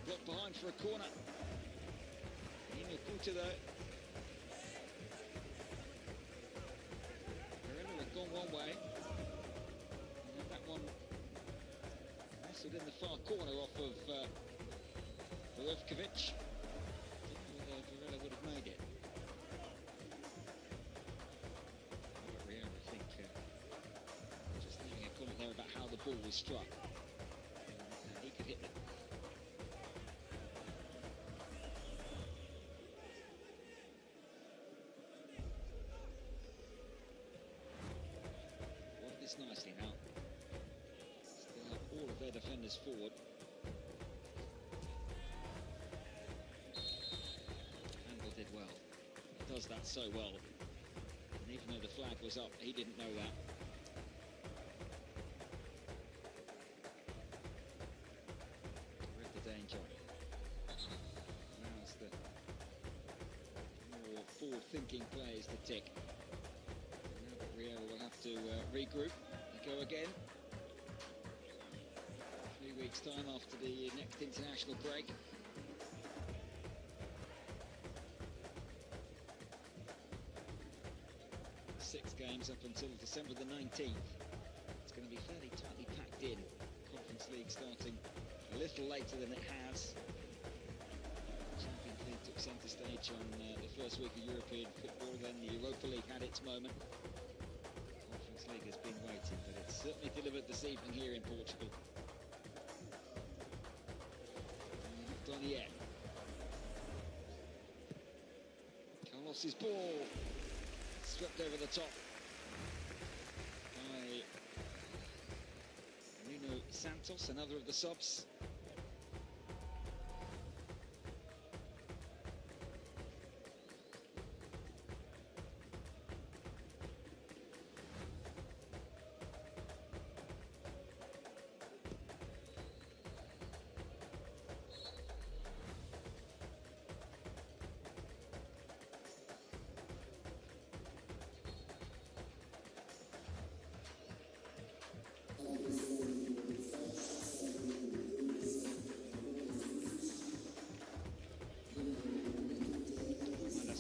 Blocked behind for a corner. Kouter, though. Varela had gone one way. And that one nestled in the far corner off of Borevkovic. Didn't know whether Varela would have made it. But Ribeiro, I think, just making a comment there about how the ball was struck. He could hit it. Nicely now. Still have all of their defenders forward. Handel did well. He does that so well. And even though the flag was up, he didn't know that. Read the danger. Allows the more forward-thinking players to tick. Ribeiro will have to regroup and go again. 3 weeks' time after the next international break. Six games up until December the 19th. It's going to be fairly tightly packed in. Conference League starting a little later than it has. Champions League took centre stage on the first week of European football, then the Europa League had its moment. League has been waiting, but it's certainly delivered this evening here in Portugal. Not done yet. Carlos's ball swept over the top by Santos, another of the subs.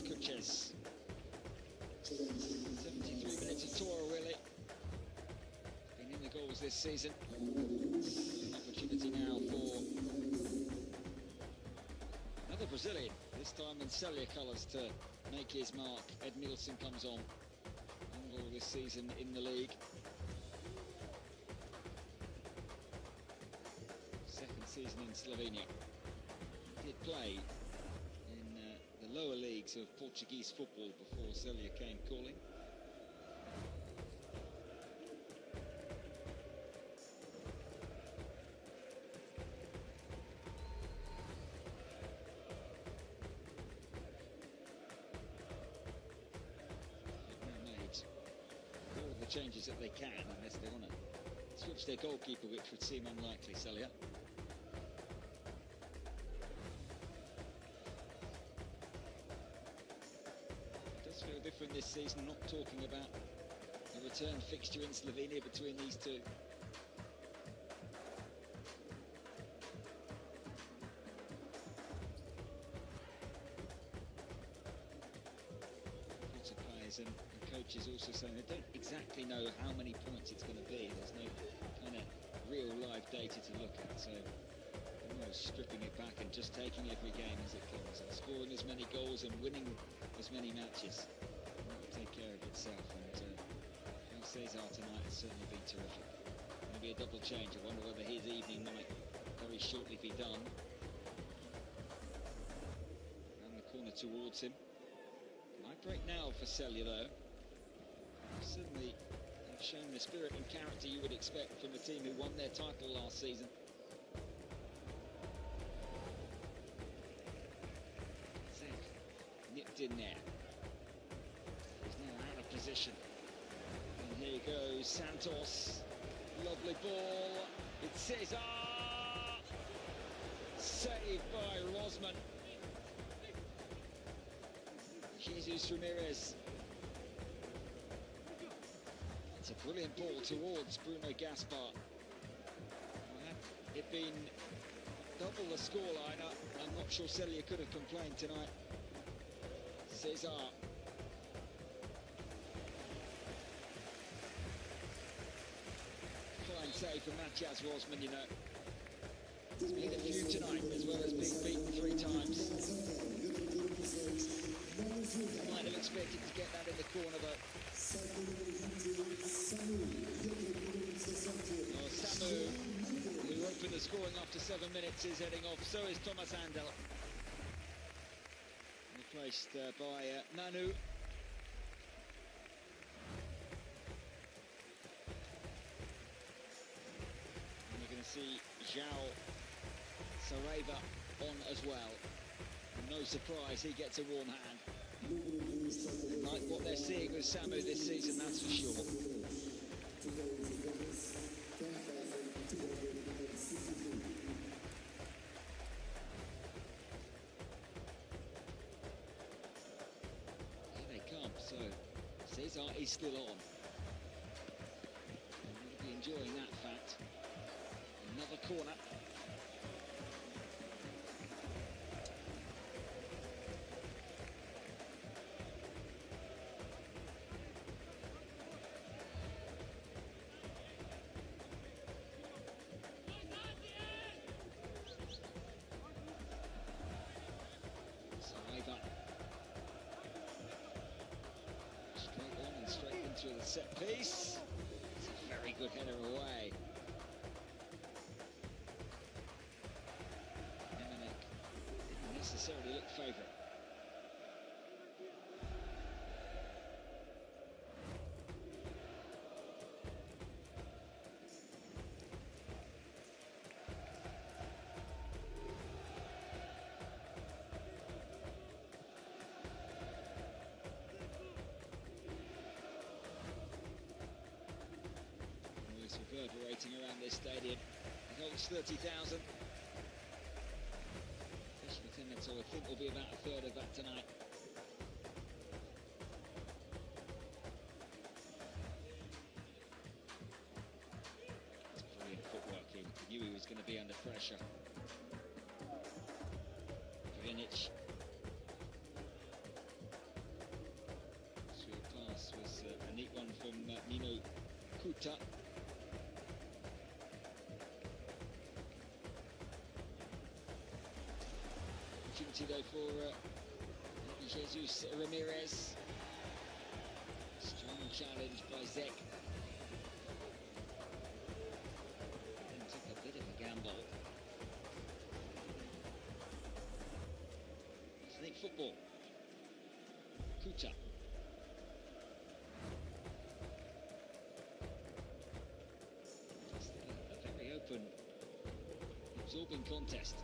Kucys. 73 minutes of Toro, really. Been in the goals this season. An opportunity now for another Brazilian, this time in Celje colours, to make his mark. Edmilson comes on goal this season in the league. Second season in Slovenia. He did play the lower leagues of Portuguese football before Celje came calling. They've now made all of the changes that they can, unless they want to switch their goalkeeper, which would seem unlikely, Celje. Different this season, not talking about a return fixture in Slovenia between these two. Lots of players and coaches also saying they don't exactly know how many points it's going to be. There's no kind of real live data to look at, so almost stripping it back and just taking every game as it comes and scoring as many goals and winning as many matches. Take care of itself, and Cesar tonight has certainly been terrific. Maybe a double change. I wonder whether his evening might very shortly be done. Around the corner towards him. Might break now for Celje, though. Certainly have shown the spirit and character you would expect from a team who won their title last season. Nipped in there. Position. here goes Santos. Lovely ball. It's Cesar. Saved by Rosman. Jesus Ramirez. It's a brilliant ball towards Bruno Gaspar. Had it been double the scoreline, I'm not sure Celje could have complained tonight. Cesar. Fine save for Matthias Rosman, you know. He's made a few tonight, as well as being beaten 3 times. Might have expected to get that in the corner, though. Oh, Samu, who opened the scoring after 7 minutes, is heading off. So is Thomas Handel. Replaced by Manu. And you're going to see João Saraiva on as well. No surprise, he gets a warm hand. Like what they're seeing with Samu this season, that's for sure. Here they come, so Cesar is still on. We'll be enjoying that fact. Another corner. To the set piece. It's a very good header away. Brnic didn't necessarily look favourite. Reverberating around this stadium. It holds 30,000. Official attendance, I would think, will be about a third of that tonight. It's brilliant footwork. He knew he was going to be under pressure. Brnic. Sweet pass was a neat one from Kouter. Though for Jesus Ramirez. Strong challenge by Zek. And took a bit of a gamble. I think football. Kouter. Just a very open, absorbing contest.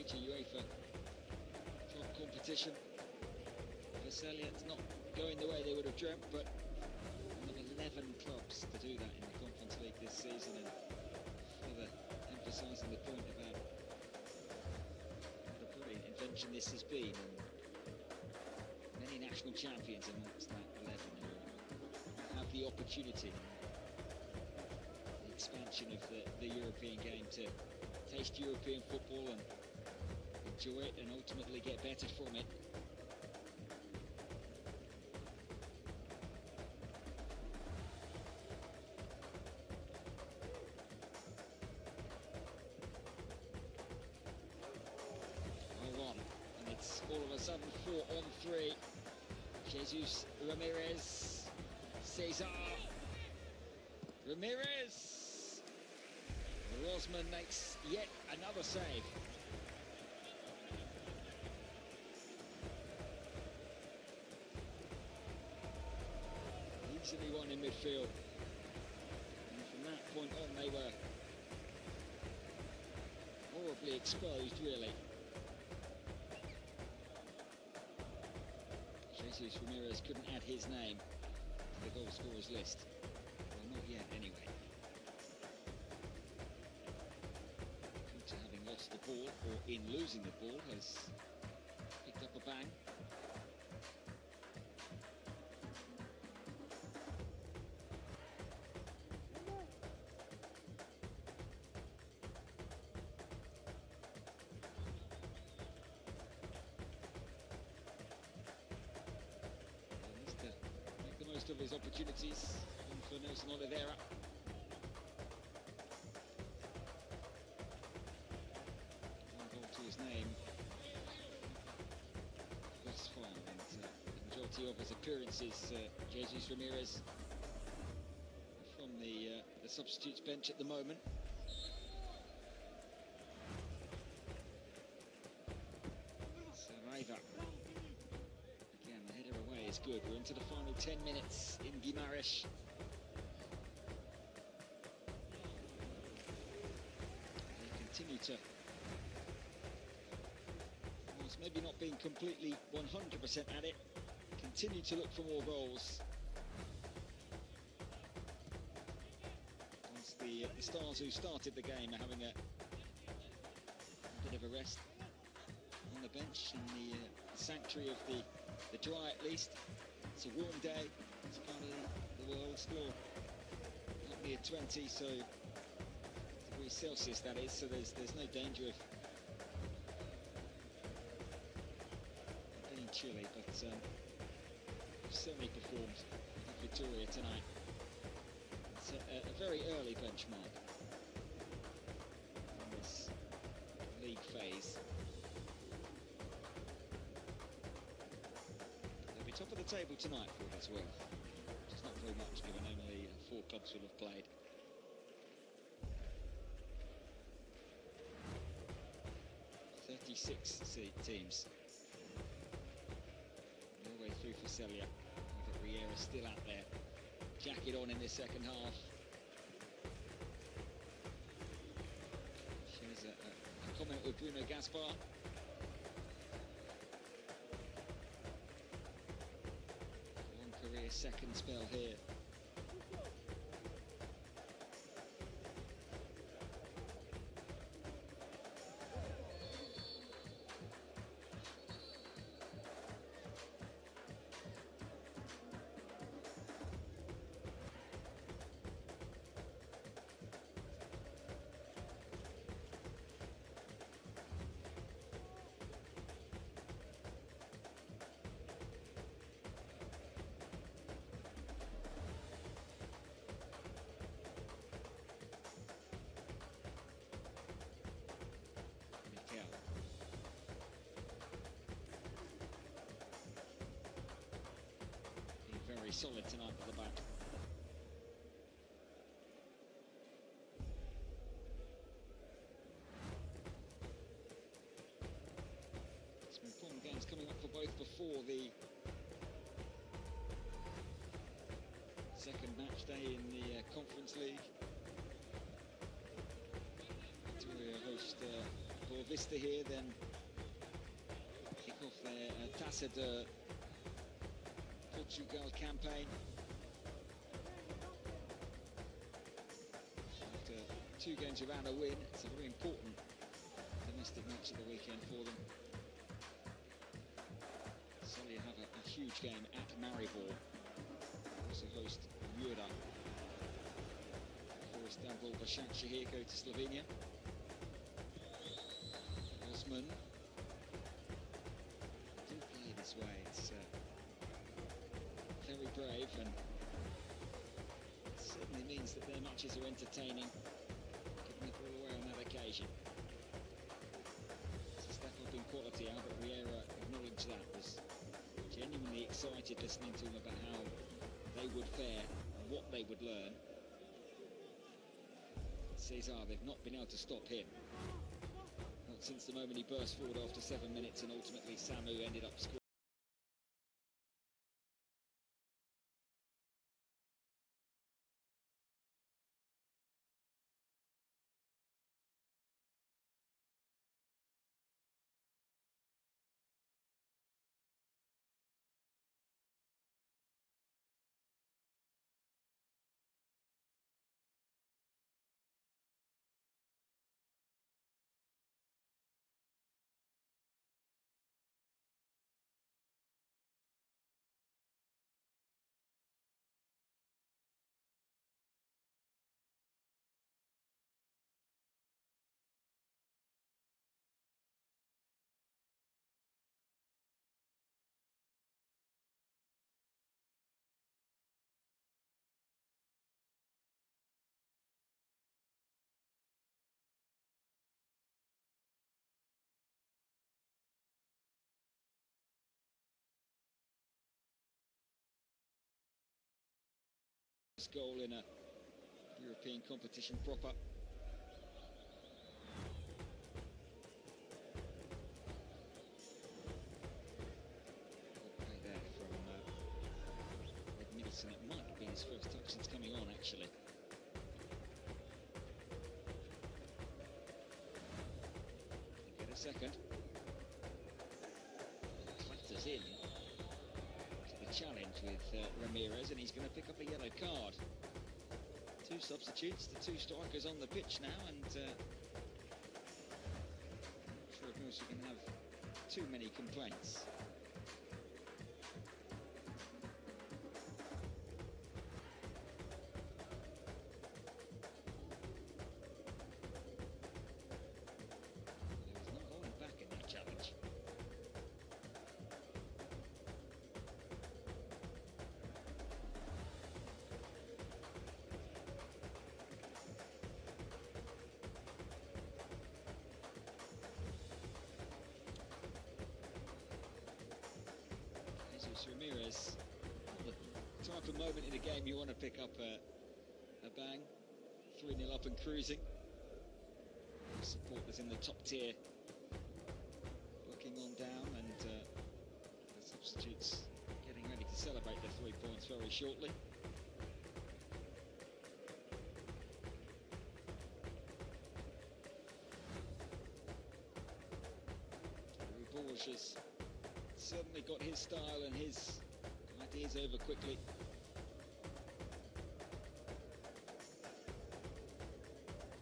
uefa top competition for Celje. It's not going the way they would have dreamt, but one of 11 clubs to do that in the Conference League this season, and further emphasising the point about what a brilliant invention this has been, and many national champions amongst that 11 who have the opportunity, the expansion of the European game, to taste European football and enjoy it and ultimately get better from it. And it's all of a sudden 4-on-3. Jesus Ramirez, Cesar, Ramirez. Rosman makes yet another save. Easily won in midfield. And from that point on, they were horribly exposed, really. Jesus Ramirez couldn't add his name to the goal scorers list. Well, not yet, anyway. Kouter, having lost the ball, or in losing the ball, has picked up a bang. Of his opportunities for Nelson Oliveira. One goal to his name thus far, and the majority of his appearances, Jesus Ramirez from the substitutes bench at the moment. Saraiva. Again, the header away is good. We're into the final 10 minutes in Guimaraes. They continue to, whilst maybe not being completely 100% at it, continue to look for more goals. Whilst the stars who started the game are having a bit of a rest on the bench in the sanctuary of the dry, at least. It's a warm day. It's part of the world. Still not near 20, so degrees Celsius, that is. So there's no danger of being chilly, but certainly performed with Vitoria tonight. It's a very early benchmark in this league phase. Top of the table tonight for it as well. It's not very much, given only 4 clubs will have played. Teams. All the way through for Celje. Ribeiro still out there. Jacket on in this second half. Shares a comment with Bruno Gaspar. Second spell here. Very solid tonight at the back. Some important games coming up for both before the second match day in the Conference League. Vitoria host Boavista here, then kick off their Taça de Portugal campaign. After 2 games without a win, it's a very important domestic match of the weekend for them. Celje have a huge game at Maribor. Also host Buildup. For Istanbul, Başakşehir go to Slovenia. Osman do play this way. It's very brave, and it certainly means that their matches are entertaining, giving the ball away on that occasion. It's a step up in quality. Albert Riera acknowledged that, was genuinely excited listening to him about how they would fare and what they would learn. Cesar, they've not been able to stop him. Not since the moment he burst forward after 7 minutes and ultimately Samu ended up scoring. First goal in a European competition proper. Okay, there from Edmilson. It might be his first touch since coming on, actually. Get a second. Clatters in to the challenge with Ramirez, and he's going to pick up a yellow card. Two substitutes, the two strikers on the pitch now, and I'm not sure if Mills can have too many complaints. He was not holding back in that challenge. Ramirez, the type of moment in a game you want to pick up a bang, 3-0 up and cruising. Supporters in the top tier looking on down, and the substitutes getting ready to celebrate their 3 points very shortly. Has certainly got his style and his ideas over quickly.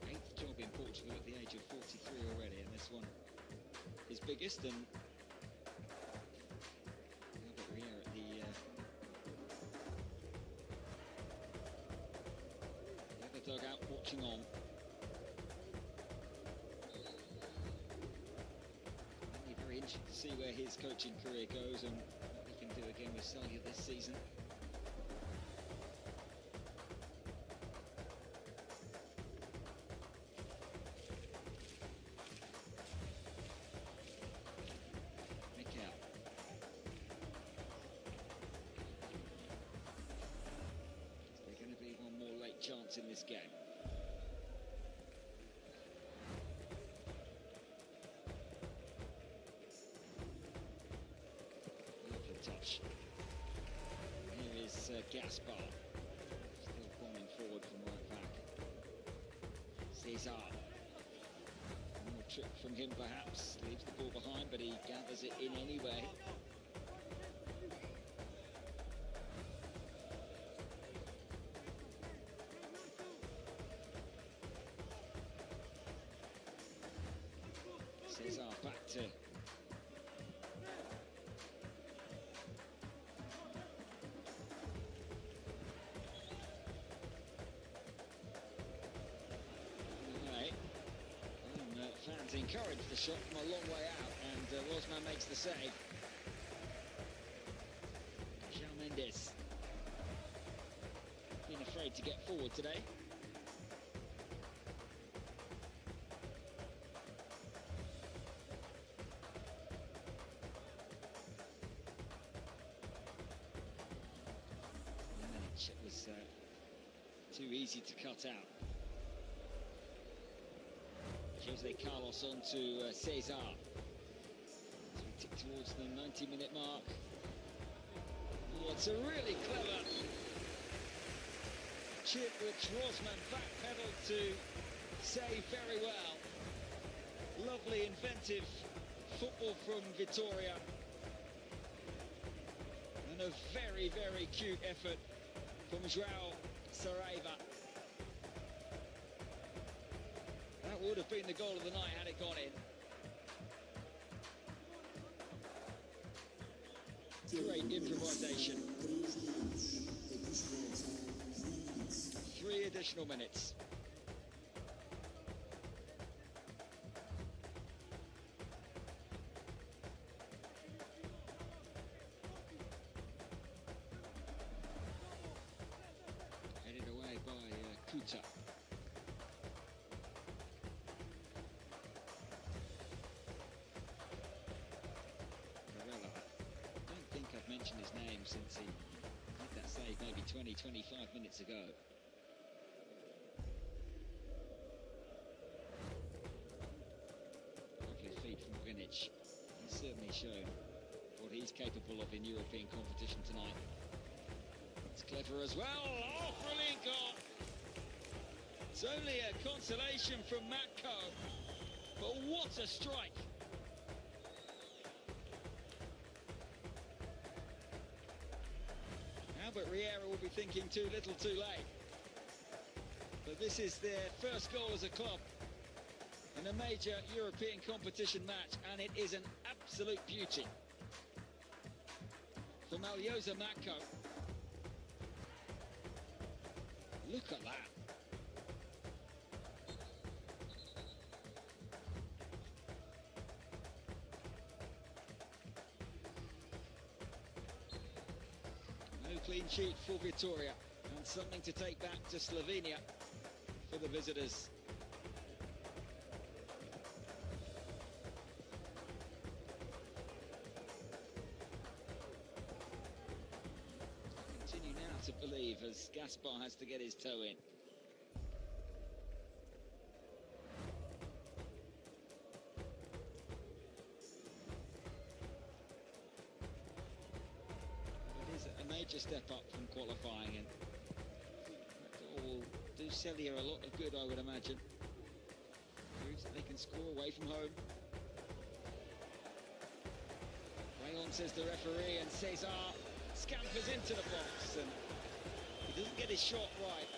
Eighth job in Portugal at the age of 43 already, and this one his biggest. And Ribeiro at the other dugout watching on. Interested to see where his coaching career goes and what he can do again with Celje this season. Mikel. Is there going to be one more late chance in this game? Touch. Here is Gaspar, still bombing forward from right back. Cesar, more trick from him perhaps, leaves the ball behind, but he gathers it in anyway. Cesar back to fans encourage the shot from a long way out, and Rosman makes the save. Mendes been afraid to get forward today. It was too easy to cut out. Jose Carlos on to Cesar. As we tick towards the 90-minute mark. Oh, it's a really clever chip which Rosman backpedaled to save very well. Lovely, inventive football from Vitoria. And a very, very cute effort from João Saraiva. That would have been the goal of the night had it gone in. Great improvisation. 3 additional minutes. Headed away by Kouter. Varela. I don't think I've mentioned his name since he made that save say maybe 20-25 minutes ago. Lovely feed from Brnic. He's certainly shown what he's capable of in European competition tonight. It's clever as well. Oh, brilliant goal! It's only a consolation from Matko, but what a strike! Albert Ribeiro will be thinking too little too late. But this is their first goal as a club in a major European competition match, and it is an absolute beauty. From Aljoza Matko. Look at that. No clean sheet for Vitoria, and something to take back to Slovenia for the visitors. Continue now to believe as Gaspar has to get his toe in. Major step up from qualifying, and that goal will do Celje a lot of good, I would imagine. Proves that they can score away from home. Play on, says the referee, and Cesar scampers into the box, and he doesn't get his shot right.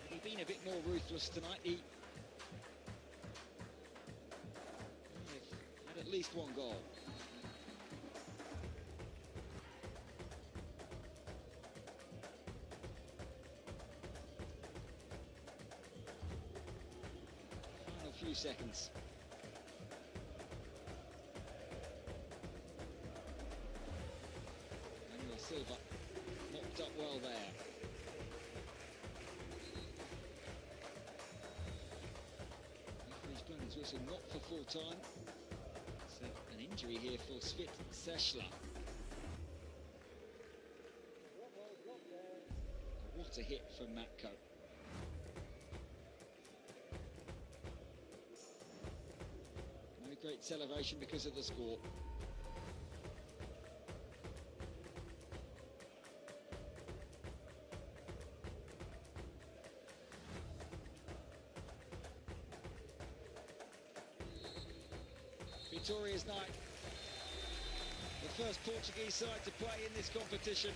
Had he been a bit more ruthless tonight, they've had at least one goal. Few seconds. And Silva mopped up well there. He's blown his whistle, not for full time. It's an injury here for Seslar. What a hit from Matko. Great celebration because of the score. Vitoria's night. The first Portuguese side to play in this competition.